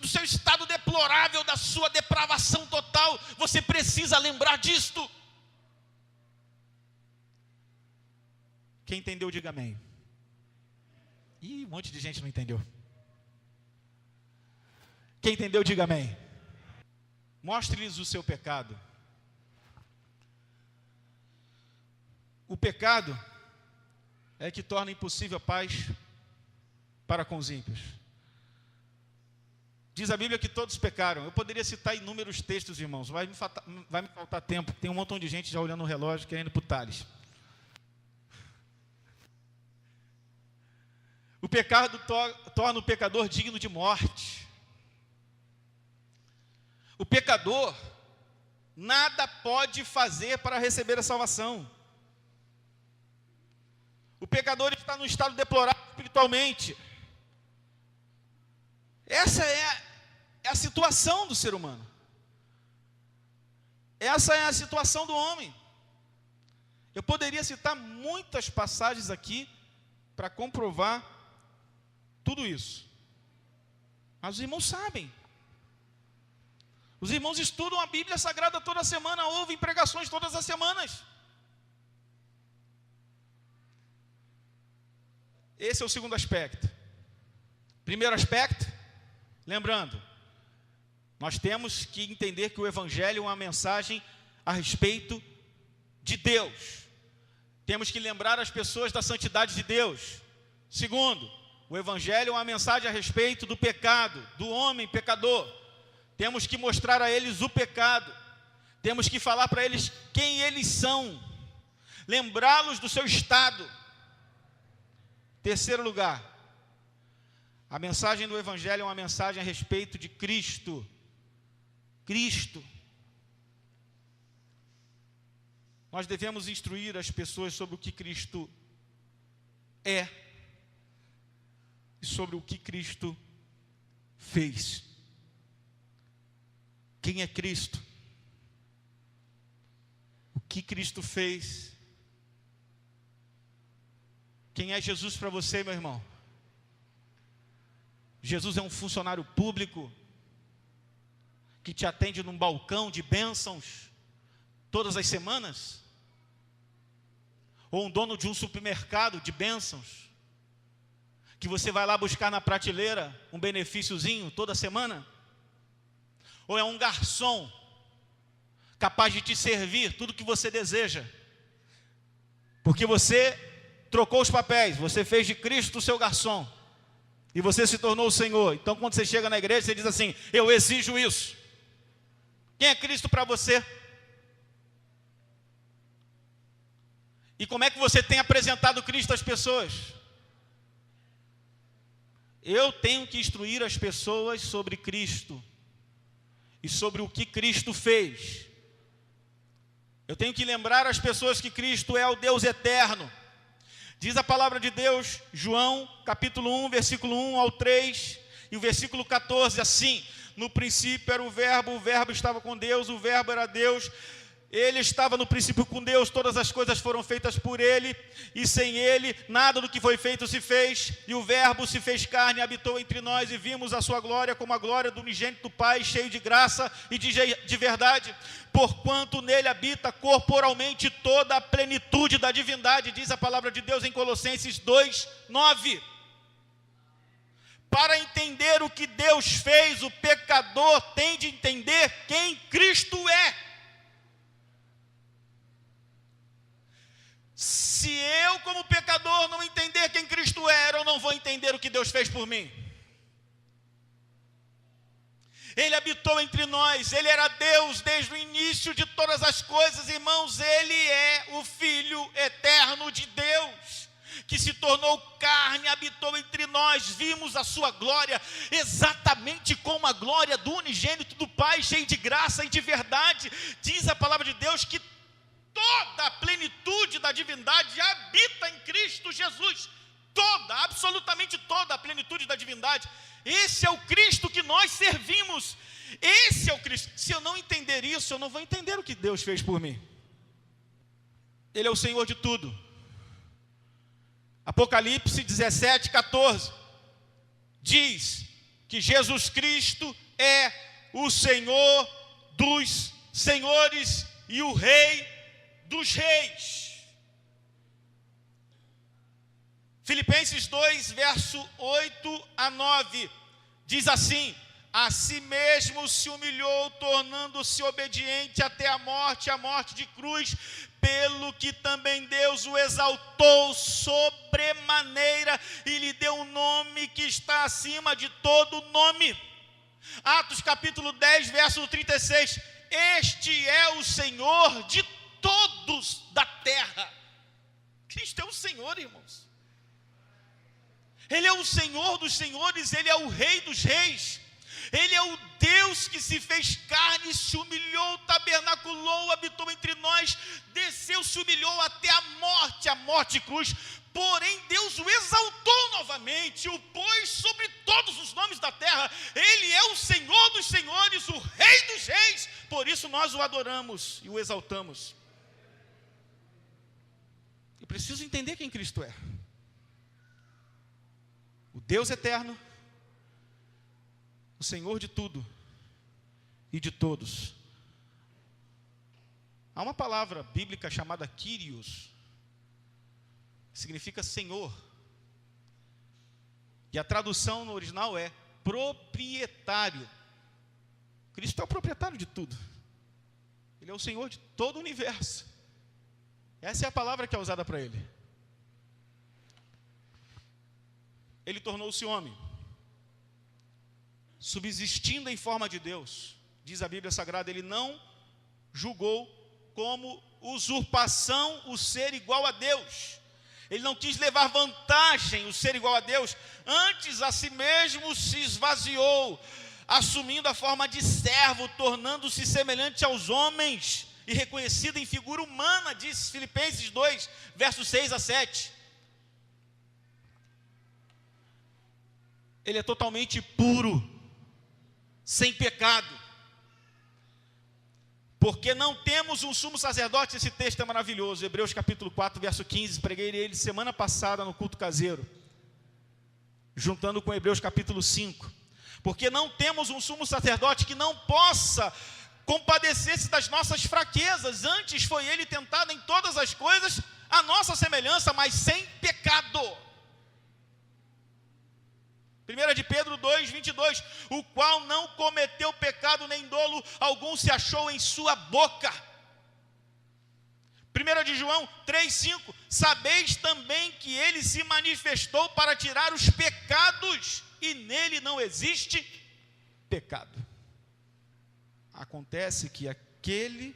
do seu estado deplorável, da sua depravação total. Você precisa lembrar disto. Quem entendeu, diga amém. Ih, um monte de gente não entendeu. Quem entendeu, diga amém. Mostre-lhes o seu pecado. O pecado é que torna impossível a paz para com os ímpios. Diz a Bíblia que todos pecaram. Eu poderia citar inúmeros textos, irmãos. Vai me faltar tempo. Tem um montão de gente já olhando o relógio, querendo ir para o Tales. O pecado torna o pecador digno de morte. O pecador nada pode fazer para receber a salvação. O pecador está num estado deplorável espiritualmente. Essa é a situação do ser humano. Essa é a situação do homem. Eu poderia citar muitas passagens aqui para comprovar tudo isso. Mas os irmãos sabem. Os irmãos estudam a Bíblia Sagrada toda semana, ouvem pregações todas as semanas. Esse é o segundo aspecto. Primeiro aspecto, lembrando, nós temos que entender que o Evangelho é uma mensagem a respeito de Deus. Temos que lembrar as pessoas da santidade de Deus. Segundo, o Evangelho é uma mensagem a respeito do pecado, do homem pecador. Temos que mostrar a eles o pecado. Temos que falar para eles quem eles são. Lembrá-los do seu estado. Terceiro lugar, a mensagem do Evangelho é uma mensagem a respeito de Cristo. Cristo. Nós devemos instruir as pessoas sobre o que Cristo é e sobre o que Cristo fez. Quem é Cristo? O que Cristo fez? Quem é Jesus para você, meu irmão? Jesus é um funcionário público que te atende num balcão de bênçãos todas as semanas? Ou um dono de um supermercado de bênçãos que você vai lá buscar na prateleira um benefíciozinho toda semana? Ou é um garçom capaz de te servir tudo que você deseja? Porque você trocou os papéis, você fez de Cristo o seu garçom e você se tornou o Senhor. Então quando você chega na igreja, você diz assim: eu exijo isso. Quem é Cristo para você? E como é que você tem apresentado Cristo às pessoas? Eu tenho que instruir as pessoas sobre Cristo e sobre o que Cristo fez. Eu tenho que lembrar as pessoas que Cristo é o Deus eterno. Diz a palavra de Deus, João, capítulo 1, versículo 1 ao 3, e o versículo 14, assim: no princípio era o verbo estava com Deus, o verbo era Deus, ele estava no princípio com Deus, todas as coisas foram feitas por ele, e sem ele, nada do que foi feito se fez, e o verbo se fez carne, habitou entre nós, e vimos a sua glória como a glória do unigênito do Pai, cheio de graça e de verdade, porquanto nele habita corporalmente toda a plenitude da divindade, diz a palavra de Deus em Colossenses 2, 9. Para entender o que Deus fez, o pecador tem de entender quem Cristo é. Se eu, como pecador, não entender quem Cristo era, eu não vou entender o que Deus fez por mim. Ele habitou entre nós, ele era Deus desde o início de todas as coisas, irmãos. Ele é o Filho eterno de Deus, que se tornou carne, habitou entre nós, vimos a sua glória, exatamente como a glória do unigênito do Pai, cheio de graça e de verdade. Diz a palavra de Deus que toda a plenitude da divindade habita em Cristo Jesus. Toda, absolutamente toda a plenitude da divindade. Esse é o Cristo que nós servimos. Esse é o Cristo. Se eu não entender isso, eu não vou entender o que Deus fez por mim. Ele é o Senhor de tudo. Apocalipse 17, 14 diz que Jesus Cristo é o Senhor dos senhores e o Rei dos reis. Filipenses 2, verso 8 a 9, diz assim: a si mesmo se humilhou, tornando-se obediente até a morte de cruz, pelo que também Deus o exaltou sobremaneira e lhe deu um nome que está acima de todo nome. Atos capítulo 10, verso 36, este é o Senhor de todos da terra. Cristo é o Senhor, irmãos. Ele é o Senhor dos senhores, Ele é o Rei dos reis. Ele é o Deus que se fez carne, se humilhou, tabernaculou, habitou entre nós, desceu, se humilhou até a morte de cruz. Porém, Deus o exaltou novamente, o pôs sobre todos os nomes da terra. Ele é o Senhor dos senhores, o Rei dos reis. Por isso nós o adoramos e o exaltamos. Eu preciso entender quem Cristo é. O Deus eterno, o Senhor de tudo e de todos. Há uma palavra bíblica chamada Kyrios, que significa Senhor. E a tradução no original é proprietário. Cristo é o proprietário de tudo. Ele é o Senhor de todo o universo. Essa é a palavra que é usada para Ele. Ele tornou-se homem, subsistindo em forma de Deus. Diz a Bíblia Sagrada, Ele não julgou como usurpação o ser igual a Deus. Ele não quis levar vantagem o ser igual a Deus. Antes a si mesmo se esvaziou, assumindo a forma de servo, tornando-se semelhante aos homens e reconhecido em figura humana, diz Filipenses 2, versos 6 a 7. Ele é totalmente puro, sem pecado. Porque não temos um sumo sacerdote, esse texto é maravilhoso, Hebreus capítulo 4, verso 15, preguei ele semana passada no culto caseiro, juntando com Hebreus capítulo 5. Porque não temos um sumo sacerdote que não possa compadecer-se das nossas fraquezas, antes foi ele tentado em todas as coisas, a nossa semelhança, mas sem pecado. 1 de Pedro 2, 22, o qual não cometeu pecado nem dolo algum se achou em sua boca. 1 de João 3, 5, sabeis também que ele se manifestou para tirar os pecados, e nele não existe pecado. Acontece que aquele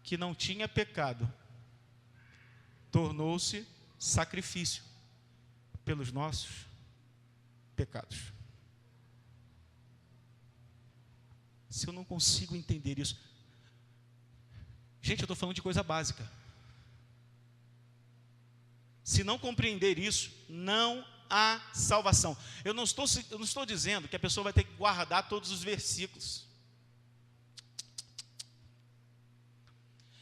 que não tinha pecado, tornou-se sacrifício pelos nossos pecados. Se eu não consigo entender isso, gente, eu estou falando de coisa básica. Se não compreender isso, não há salvação. Eu não estou dizendo que a pessoa vai ter que guardar todos os versículos.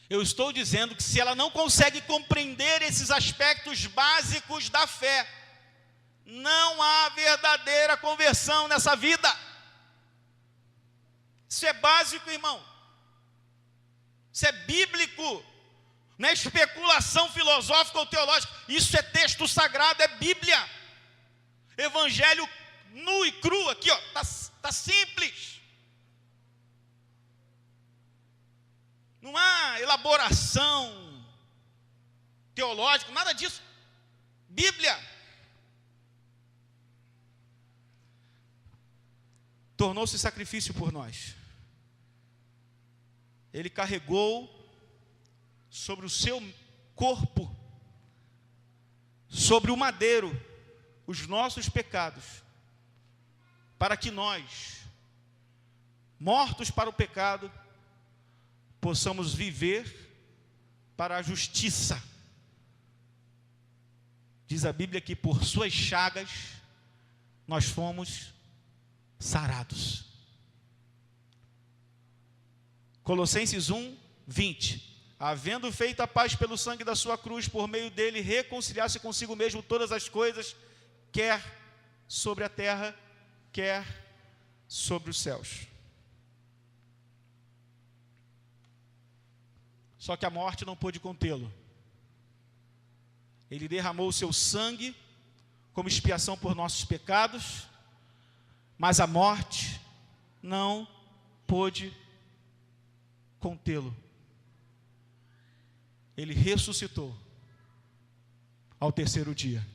Eu estou dizendo que se ela não consegue compreender esses aspectos básicos da fé, não há verdadeira conversão nessa vida. Isso é básico, irmão. Isso é bíblico. Não é especulação filosófica ou teológica. Isso é texto sagrado, é Bíblia. Evangelho nu e cru aqui, ó, tá simples. Não há elaboração teológica, nada disso. Bíblia. Tornou-se sacrifício por nós. Ele carregou sobre o seu corpo, sobre o madeiro, os nossos pecados, para que nós, mortos para o pecado, possamos viver para a justiça. Diz a Bíblia que por suas chagas nós fomos sarados. Colossenses 1, 20. Havendo feito a paz pelo sangue da sua cruz, por meio dele reconciliar-se consigo mesmo todas as coisas, quer sobre a terra, quer sobre os céus. Só que a morte não pôde contê-lo. Ele derramou o seu sangue como expiação por nossos pecados, mas a morte não pôde contê-lo. Ele ressuscitou ao terceiro dia.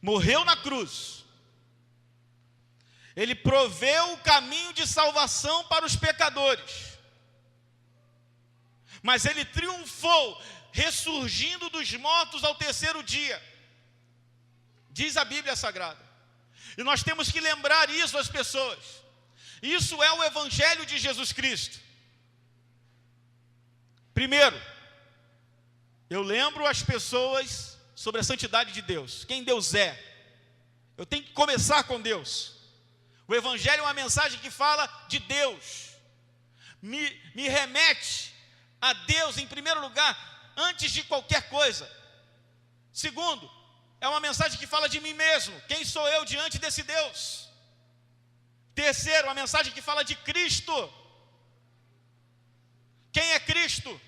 Morreu na cruz. Ele proveu o caminho de salvação para os pecadores. Mas ele triunfou, ressurgindo dos mortos ao terceiro dia. Diz a Bíblia Sagrada. E nós temos que lembrar isso às pessoas. Isso é o Evangelho de Jesus Cristo. Primeiro, eu lembro as pessoas sobre a santidade de Deus. Quem Deus é. Eu tenho que começar com Deus. O Evangelho é uma mensagem que fala de Deus. Me remete a Deus em primeiro lugar, antes de qualquer coisa. Segundo, é uma mensagem que fala de mim mesmo. Quem sou eu diante desse Deus? Terceiro, uma mensagem que fala de Cristo. Quem é Cristo?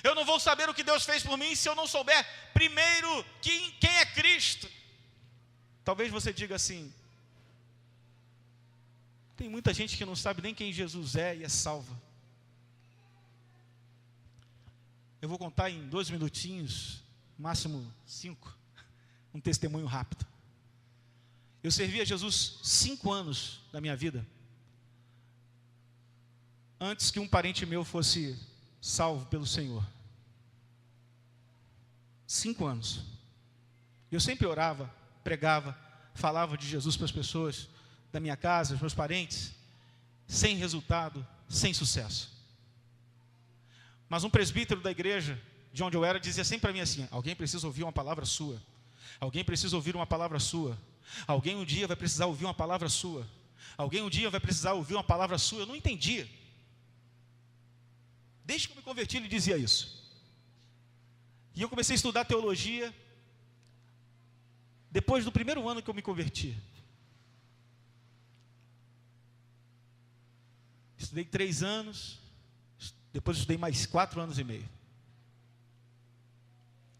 Eu não vou saber o que Deus fez por mim se eu não souber primeiro quem é Cristo. Talvez você diga assim: tem muita gente que não sabe nem quem Jesus é e é salva. Eu vou contar em 2 minutinhos, máximo 5, um testemunho rápido. Eu servi a Jesus 5 anos da minha vida, antes que um parente meu fosse salvo pelo Senhor. 5 anos. Eu sempre orava, pregava, falava de Jesus para as pessoas da minha casa, os meus parentes, sem resultado, sem sucesso. Mas um presbítero da igreja, de onde eu era, dizia sempre para mim assim: alguém precisa ouvir uma palavra sua. Alguém precisa ouvir uma palavra sua. Alguém um dia vai precisar ouvir uma palavra sua. Alguém um dia vai precisar ouvir uma palavra sua. Eu não entendia. Desde que eu me converti, ele dizia isso. E eu comecei a estudar teologia depois do primeiro ano que eu me converti. Estudei 3 anos, depois estudei mais 4 anos e meio.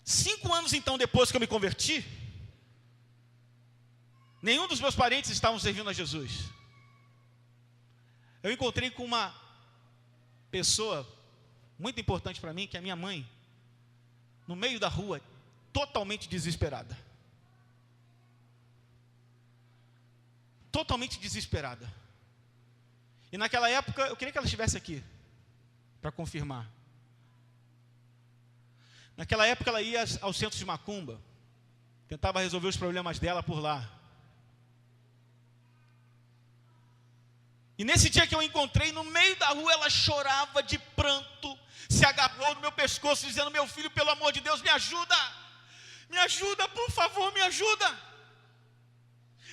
5 anos então depois que eu me converti, nenhum dos meus parentes estavam servindo a Jesus. Eu encontrei com uma pessoa muito importante para mim, que é a minha mãe, no meio da rua, totalmente desesperada. Totalmente desesperada. E naquela época, eu queria que ela estivesse aqui, para confirmar. Naquela época ela ia ao centro de macumba, tentava resolver os problemas dela por lá. E nesse dia que eu encontrei, no meio da rua, ela chorava de pranto, se agarrou no meu pescoço, dizendo: meu filho, pelo amor de Deus, me ajuda, por favor, me ajuda.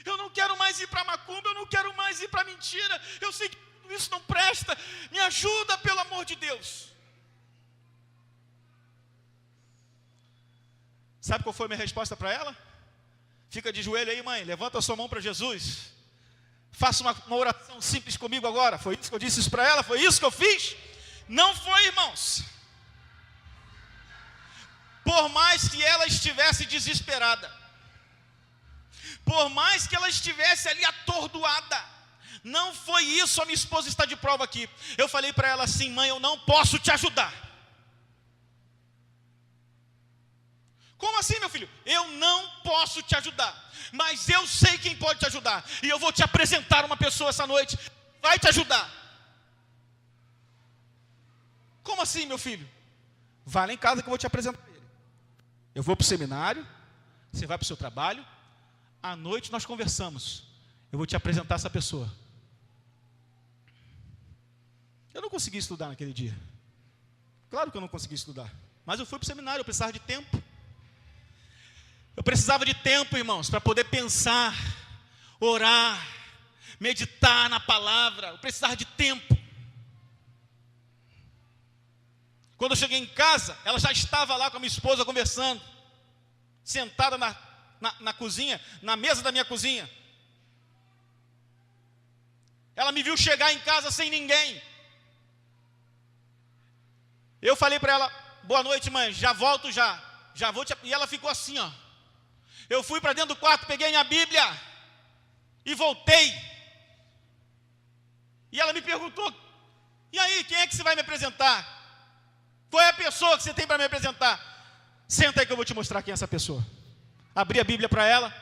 Eu não quero mais ir para macumba, eu não quero mais ir para mentira, eu sei que tudo isso não presta, me ajuda, pelo amor de Deus. Sabe qual foi a minha resposta para ela? Fica de joelho aí, mãe, levanta a sua mão para Jesus. Faça uma oração simples comigo agora. Foi isso que eu disse isso para ela? Foi isso que eu fiz? Não foi, irmãos. Por mais que ela estivesse desesperada, por mais que ela estivesse ali atordoada, não foi isso. A minha esposa está de prova aqui. Eu falei para ela assim: mãe, eu não posso te ajudar. Como assim, meu filho? Eu não posso te ajudar, mas eu sei quem pode te ajudar, e eu vou te apresentar uma pessoa essa noite, vai te ajudar. Como assim, meu filho? Vai lá em casa que eu vou te apresentar ele. Eu vou para o seminário, você vai para o seu trabalho, à noite nós conversamos, eu vou te apresentar essa pessoa. Eu não consegui estudar naquele dia. Claro que eu não consegui estudar, mas eu fui para o seminário, eu precisava de tempo. Eu precisava de tempo, irmãos, para poder pensar, orar, meditar na palavra. Eu precisava de tempo. Quando eu cheguei em casa, ela já estava lá com a minha esposa conversando, sentada na cozinha, na mesa da minha cozinha. Ela me viu chegar em casa sem ninguém. Eu falei para ela: boa noite, mãe, já volto já vou te... E ela ficou assim, ó. Eu fui para dentro do quarto, peguei minha Bíblia. e voltei. E ela me perguntou: e aí, quem é que você vai me apresentar? Qual é a pessoa que você tem para me apresentar? Senta aí que eu vou te mostrar quem é essa pessoa. Abri a Bíblia para ela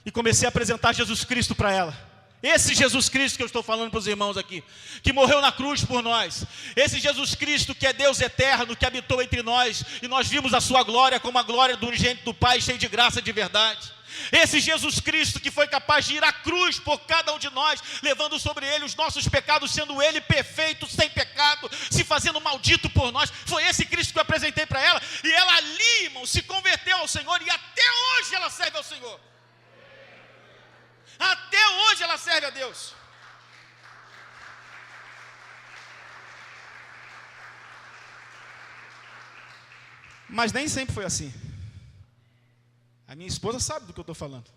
e comecei a apresentar Jesus Cristo para ela. Esse Jesus Cristo que eu estou falando para os irmãos aqui, que morreu na cruz por nós. Esse Jesus Cristo que é Deus eterno, que habitou entre nós, e nós vimos a sua glória como a glória do unigênito do Pai, cheio de graça e de verdade. Esse Jesus Cristo que foi capaz de ir à cruz por cada um de nós, levando sobre ele os nossos pecados, sendo ele perfeito, sem pecado, se fazendo maldito por nós. Foi esse Cristo que eu apresentei para ela, e ela ali, irmão, se converteu ao Senhor, e até hoje ela serve ao Senhor. Até hoje ela serve a Deus. Mas nem sempre foi assim. A minha esposa sabe do que eu estou falando.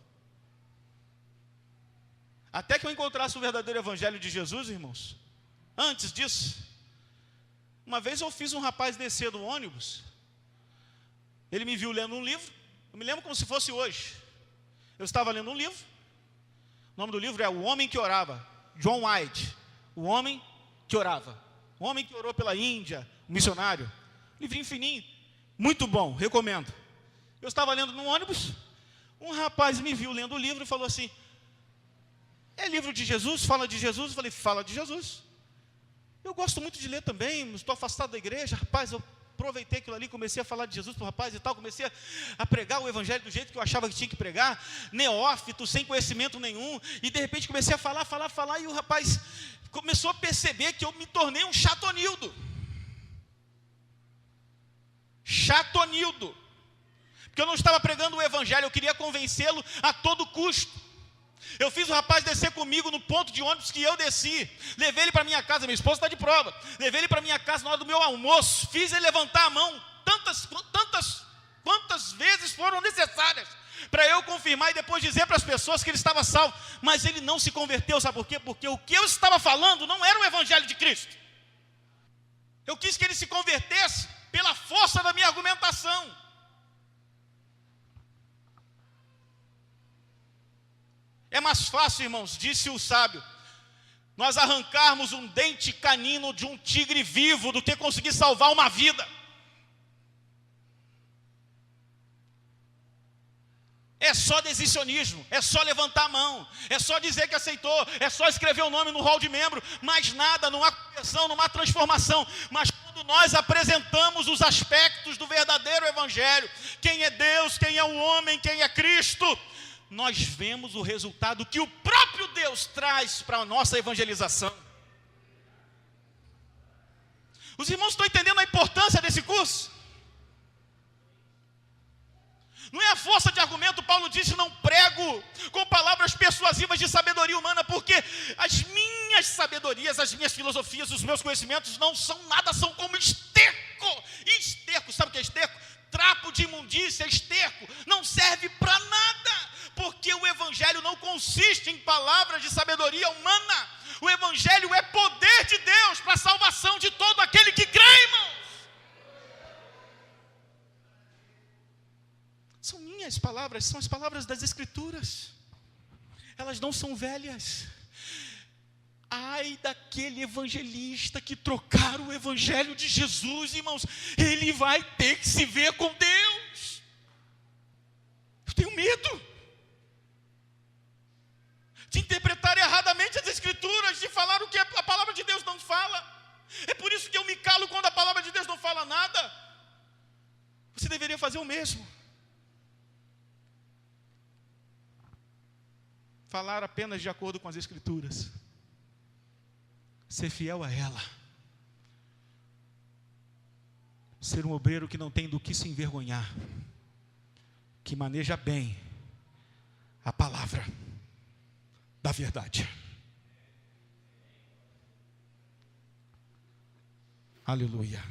Até que eu encontrasse o verdadeiro evangelho de Jesus, irmãos. Antes disso, uma vez eu fiz um rapaz descer do ônibus. Ele me viu lendo um livro. Eu me lembro como se fosse hoje. Eu estava lendo um livro. O nome do livro é O Homem que Orava, John White. O Homem que Orava. O homem que orou pela Índia, um missionário. Livrinho fininho, muito bom, recomendo. Eu estava lendo no ônibus, um rapaz me viu lendo o livro e falou assim: é livro de Jesus? Fala de Jesus? Eu falei: fala de Jesus. Eu gosto muito de ler também, estou afastado da igreja. Rapaz, eu aproveitei aquilo ali, comecei a falar de Jesus para o rapaz e tal, comecei a pregar o evangelho do jeito que eu achava que tinha que pregar, neófito, sem conhecimento nenhum, e de repente comecei a falar, e o rapaz começou a perceber que eu me tornei um chatonildo. Chatonildo. Porque eu não estava pregando o evangelho, eu queria convencê-lo a todo custo. Eu fiz o rapaz descer comigo no ponto de ônibus que eu desci. Levei ele para minha casa, minha esposa está de prova. Levei ele para minha casa na hora do meu almoço. Fiz ele levantar a mão quantas vezes foram necessárias para eu confirmar e depois dizer para as pessoas que ele estava salvo. Mas ele não se converteu, sabe por quê? Porque o que eu estava falando não era o evangelho de Cristo. Eu quis que ele se convertesse pela força da minha argumentação. É mais fácil, irmãos, disse o sábio, nós arrancarmos um dente canino de um tigre vivo do que conseguir salvar uma vida. É só decisionismo, é só levantar a mão, é só dizer que aceitou, é só escrever o nome no rol de membro, mais nada, não há conversão, não há transformação. Mas quando nós apresentamos os aspectos do verdadeiro evangelho, quem é Deus, quem é o homem, quem é Cristo, nós vemos o resultado que o próprio Deus traz para a nossa evangelização. Os irmãos estão entendendo a importância desse curso? Não é a força de argumento. Paulo disse: não prego com palavras persuasivas de sabedoria humana, porque as minhas sabedorias, as minhas filosofias, os meus conhecimentos não são nada, são como esterco. Esterco, sabe o que é esterco? Trapo de imundícia, esterco, não serve para nada. Porque o evangelho não consiste em palavras de sabedoria humana. O evangelho é poder de Deus para a salvação de todo aquele que crê, irmãos. São minhas palavras, são as palavras das Escrituras. Elas não são velhas. Ai daquele evangelista que trocar o evangelho de Jesus, irmãos, ele vai ter que se ver com Deus. Eu tenho medo de interpretar erradamente as Escrituras, de falar o que a palavra de Deus não fala. É por isso que eu me calo quando a palavra de Deus não fala nada. Você deveria fazer o mesmo. Falar apenas de acordo com as Escrituras. Ser fiel a ela. Ser um obreiro que não tem do que se envergonhar. Que maneja bem a palavra da verdade. Aleluia.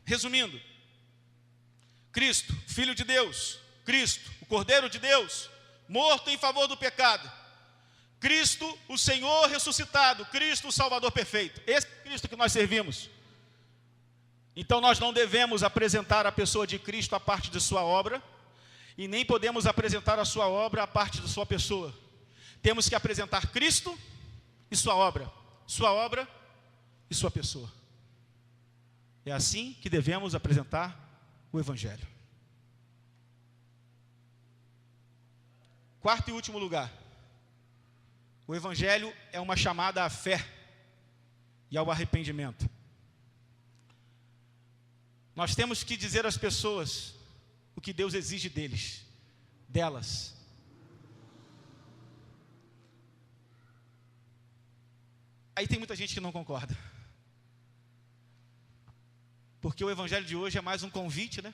Resumindo, Cristo, Filho de Deus, Cristo, o Cordeiro de Deus, morto em favor do pecado, Cristo, o Senhor ressuscitado, Cristo, o Salvador perfeito. Esse é o Cristo que nós servimos. Então nós não devemos apresentar a pessoa de Cristo a parte de sua obra, E nem podemos apresentar a sua obra à parte da sua pessoa. Temos que apresentar Cristo e sua obra e sua pessoa. É assim que devemos apresentar o Evangelho. Quarto e último lugar. O Evangelho é uma chamada à fé e ao arrependimento. Nós temos que dizer às pessoas o que Deus exige delas. Aí tem muita gente que não concorda. Porque o Evangelho de hoje é mais um convite, né?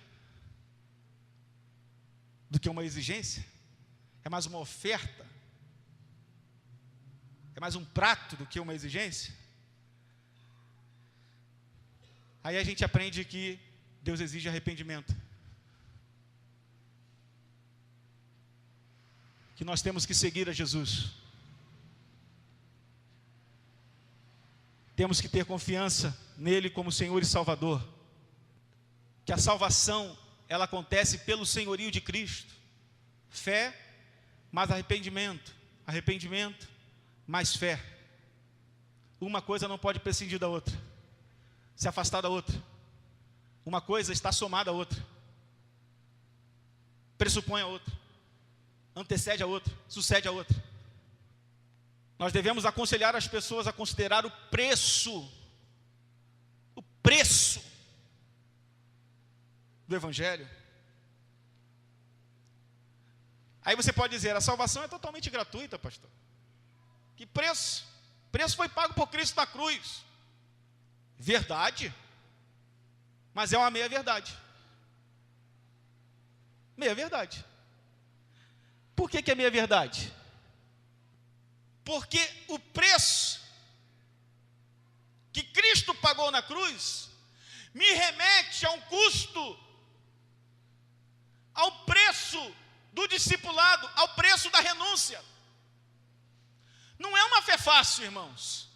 Do que uma exigência. É mais uma oferta. É mais um prato do que uma exigência. Aí a gente aprende que Deus exige arrependimento. Que nós temos que seguir a Jesus. Temos que ter confiança nele como Senhor e Salvador. Que a salvação, ela acontece pelo senhorio de Cristo. Fé, mais arrependimento. Arrependimento, mais fé. Uma coisa não pode prescindir da outra. Se afastar da outra. Uma coisa está somada à outra. Pressupõe a outra. Antecede a outra. Sucede a outra. Nós devemos aconselhar as pessoas a considerar o preço do Evangelho. Aí você pode dizer, a salvação é totalmente gratuita, pastor. Que preço? O preço foi pago por Cristo na cruz. Verdade, mas é uma meia-verdade. Meia-verdade. Por que é meia-verdade? Porque o preço que Cristo pagou na cruz me remete a um custo, ao preço do discipulado, ao preço da renúncia. Não é uma fé fácil, irmãos.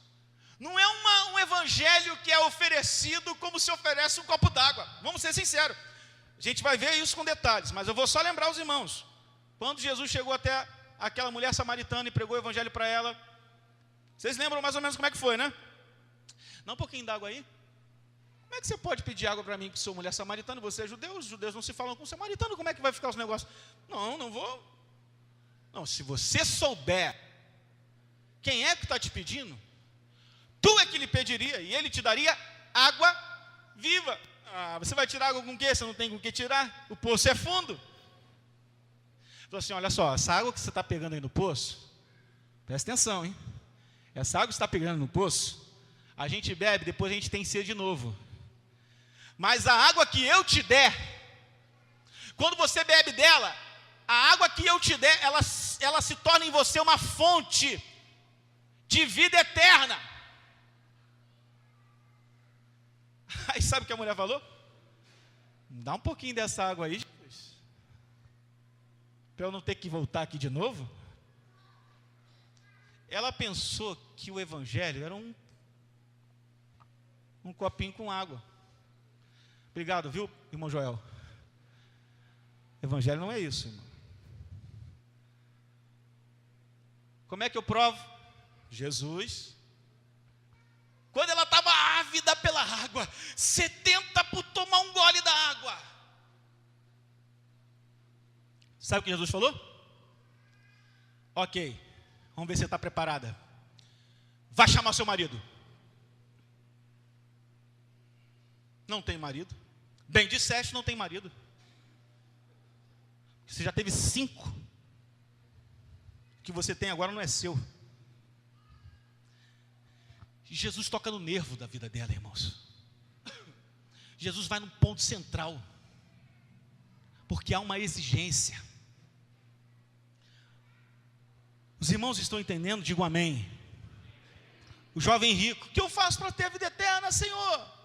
Não é um evangelho que é oferecido como se oferece um copo d'água. Vamos ser sinceros. A gente vai ver isso com detalhes, mas eu vou só lembrar os irmãos. Quando Jesus chegou até aquela mulher samaritana e pregou o evangelho para ela, vocês lembram mais ou menos como é que foi, né? Dá um pouquinho d'água aí. Como é que você pode pedir água para mim, que sou mulher samaritana? Você é judeu, os judeus não se falam com samaritano, como é que vai ficar os negócios? Não vou. Não, se você souber quem é que está te pedindo, tu é que lhe pediria, e ele te daria água viva. Você vai tirar água com o quê? Você não tem com o que tirar? O poço é fundo. Falou assim, olha só, essa água que você está pegando aí no poço, presta atenção, hein? Essa água que você está pegando no poço, a gente bebe, depois a gente tem sede de novo. Mas a água que eu te der, quando você bebe dela, a água que eu te der, ela se torna em você uma fonte de vida eterna. Aí sabe o que a mulher falou? Dá um pouquinho dessa água aí, Jesus, para eu não ter que voltar aqui de novo. Ela pensou que o evangelho era um copinho com água. Obrigado, viu, irmão Joel? Evangelho não é isso, irmão. Como é que eu provo? Jesus. Quando ela estava ávida pela água, sedenta por tomar um gole da água. Sabe o que Jesus falou? Ok, vamos ver se você está preparada. Vai chamar seu marido. Não tem marido. Bem disseste, não tem marido. Você já teve 5. O que você tem agora não é seu. Jesus toca no nervo da vida dela, irmãos. Jesus vai num ponto central. Porque há uma exigência. Os irmãos estão entendendo? Digam amém. O jovem rico, o que eu faço para ter a vida eterna, Senhor?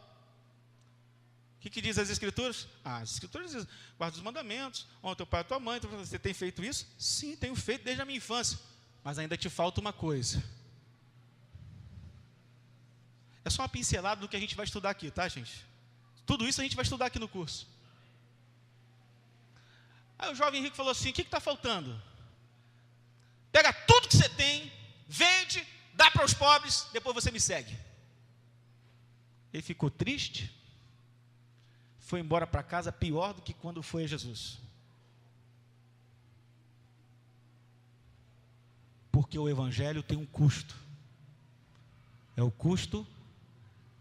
O que diz as Escrituras? As Escrituras dizem, guarda os mandamentos, honra teu pai e tua mãe. Você tem feito isso? Sim, tenho feito desde a minha infância. Mas ainda te falta uma coisa. É só uma pincelada do que a gente vai estudar aqui, tá, gente? Tudo isso a gente vai estudar aqui no curso. Aí o jovem rico falou assim: o que está faltando? Pega tudo que você tem, vende, dá para os pobres, depois você me segue. Ele ficou triste, foi embora para casa pior do que quando foi a Jesus. Porque o evangelho tem um custo. É o custo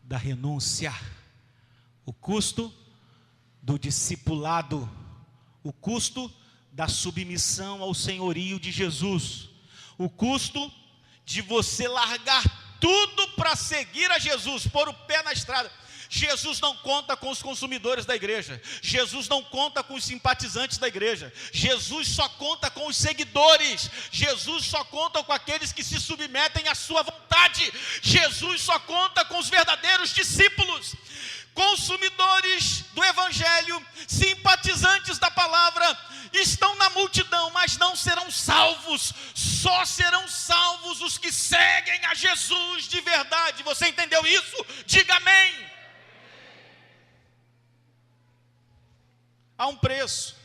da renúncia, o custo do discipulado, o custo da submissão ao senhorio de Jesus, o custo de você largar tudo para seguir a Jesus, pôr o pé na estrada. Jesus não conta com os consumidores da igreja, Jesus não conta com os simpatizantes da igreja, Jesus só conta com os seguidores, Jesus só conta com aqueles que se submetem à sua vontade, Jesus só conta com os verdadeiros discípulos. Consumidores do evangelho, simpatizantes da palavra, estão na multidão, mas não serão salvos. Só serão salvos os que seguem a Jesus de verdade. Você entendeu isso? Diga amém. Há um preço.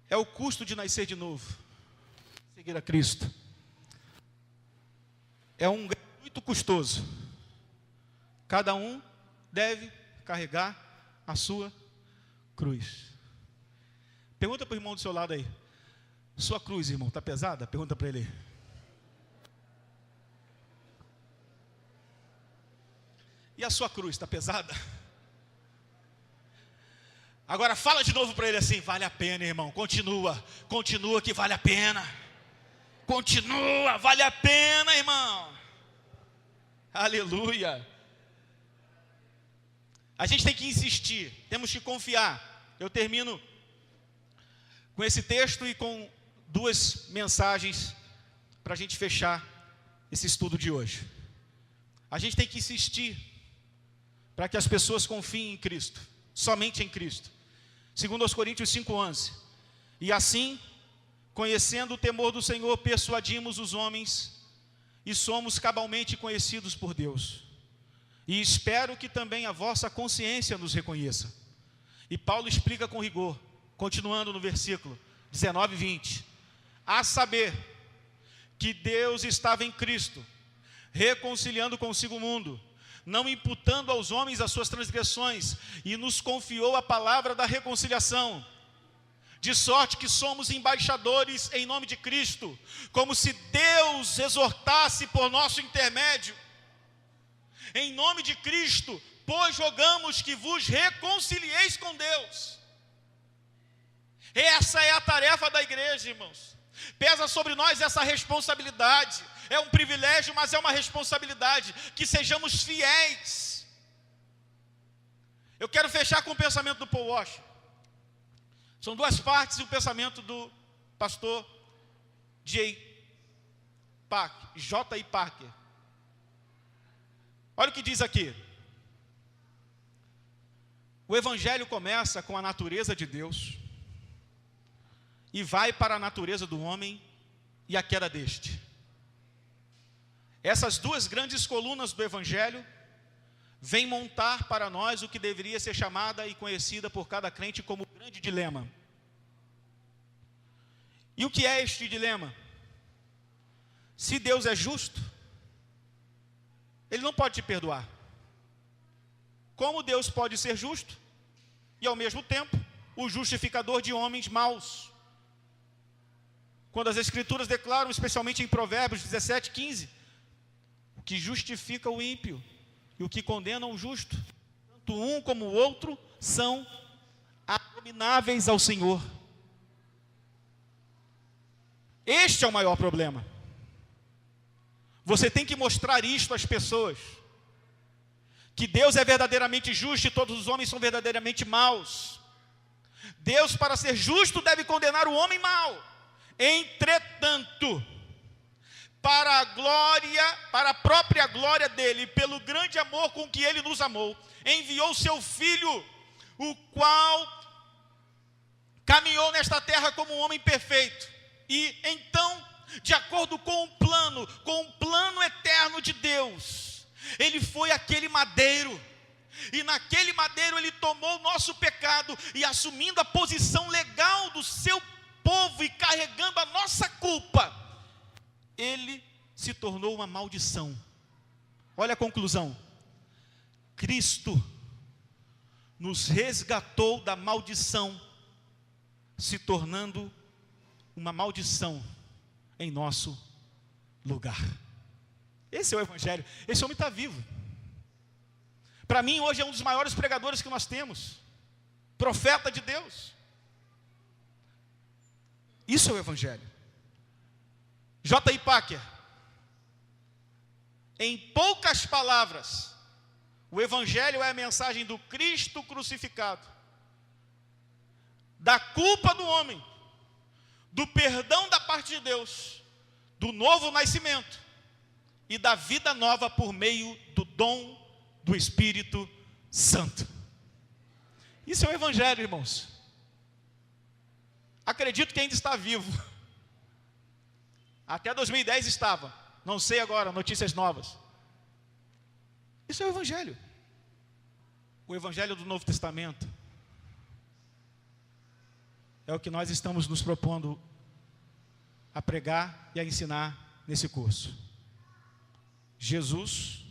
É o custo de nascer de novo, seguir a Cristo. É um ganho muito custoso. Cada um deve carregar a sua cruz. Pergunta para o irmão do seu lado aí: sua cruz, irmão, está pesada? Pergunta para ele. E a sua cruz, está pesada? Agora fala de novo para ele assim: vale a pena, irmão, continua que vale a pena. Continua, vale a pena, irmão. Aleluia. A gente tem que insistir, temos que confiar. Eu termino com esse texto e com duas mensagens para a gente fechar esse estudo de hoje. A gente tem que insistir para que as pessoas confiem em Cristo, somente em Cristo. Segundo aos Coríntios 5:11. E assim, conhecendo o temor do Senhor, persuadimos os homens e somos cabalmente conhecidos por Deus. E espero que também a vossa consciência nos reconheça. E Paulo explica com rigor, continuando no versículo 19 e 20. A saber, que Deus estava em Cristo, reconciliando consigo o mundo, não imputando aos homens as suas transgressões, e nos confiou a palavra da reconciliação. De sorte que somos embaixadores em nome de Cristo, como se Deus exortasse por nosso intermédio. Em nome de Cristo, pois rogamos que vos reconcilieis com Deus. Essa é a tarefa da igreja, irmãos. Pesa sobre nós essa responsabilidade. É um privilégio, mas é uma responsabilidade. Que sejamos fiéis. Eu quero fechar com o pensamento do Paul Washer. São duas partes e o pensamento do pastor J.I. Parker. Olha o que diz aqui. O evangelho começa com a natureza de Deus e vai para a natureza do homem e a queda deste. Essas duas grandes colunas do evangelho vêm montar para nós o que deveria ser chamada e conhecida por cada crente como o grande dilema. E o que é este dilema? Se Deus é justo, Ele não pode te perdoar. Como Deus pode ser justo e ao mesmo tempo o justificador de homens maus? Quando as Escrituras declaram, especialmente em Provérbios 17:15, o que justifica o ímpio e o que condena o justo, tanto um como o outro são abomináveis ao Senhor. Este é o maior problema. Você tem que mostrar isto às pessoas, que Deus é verdadeiramente justo e todos os homens são verdadeiramente maus. Deus, para ser justo, deve condenar o homem mau. Entretanto, para a própria glória dele, pelo grande amor com que ele nos amou, enviou seu Filho, o qual caminhou nesta terra como um homem perfeito. E então, de acordo com o plano eterno de Deus, ele foi aquele madeiro E naquele madeiro ele tomou o nosso pecado e, assumindo a posição legal do seu povo e carregando a nossa culpa, ele se tornou uma maldição. Olha a conclusão: Cristo nos resgatou da maldição, se tornando uma maldição em nosso lugar. Esse é o Evangelho. Esse homem está vivo. Para mim, hoje é um dos maiores pregadores que nós temos, profeta de Deus. Isso é o Evangelho. J.I. Packer, em poucas palavras, o Evangelho é a mensagem do Cristo crucificado, da culpa do homem, do perdão da parte de Deus, do novo nascimento e da vida nova por meio do dom do Espírito Santo. Isso é o Evangelho, irmãos. Acredito que ainda está vivo. Até 2010 estava. Não sei agora, notícias novas. Isso é o Evangelho. O Evangelho do Novo Testamento é o que nós estamos nos propondo a pregar e a ensinar nesse curso. Jesus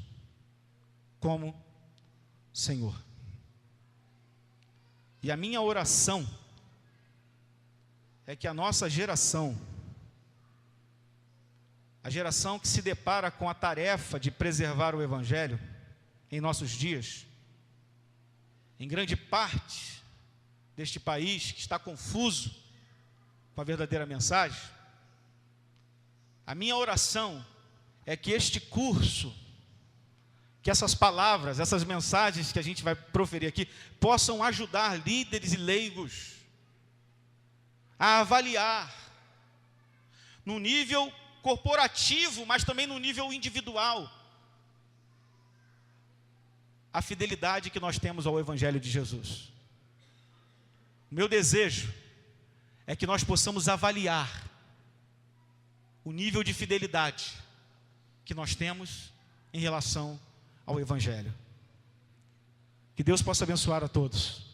como Senhor. E a minha oração é que a nossa geração, a geração que se depara com a tarefa de preservar o Evangelho em nossos dias, em grande parte deste país que está confuso com a verdadeira mensagem, a minha oração é que este curso, que essas palavras, essas mensagens que a gente vai proferir aqui, possam ajudar líderes e leigos a avaliar, no nível corporativo, mas também no nível individual, a fidelidade que nós temos ao Evangelho de Jesus. O meu desejo é que nós possamos avaliar o nível de fidelidade que nós temos em relação ao Evangelho. Que Deus possa abençoar a todos.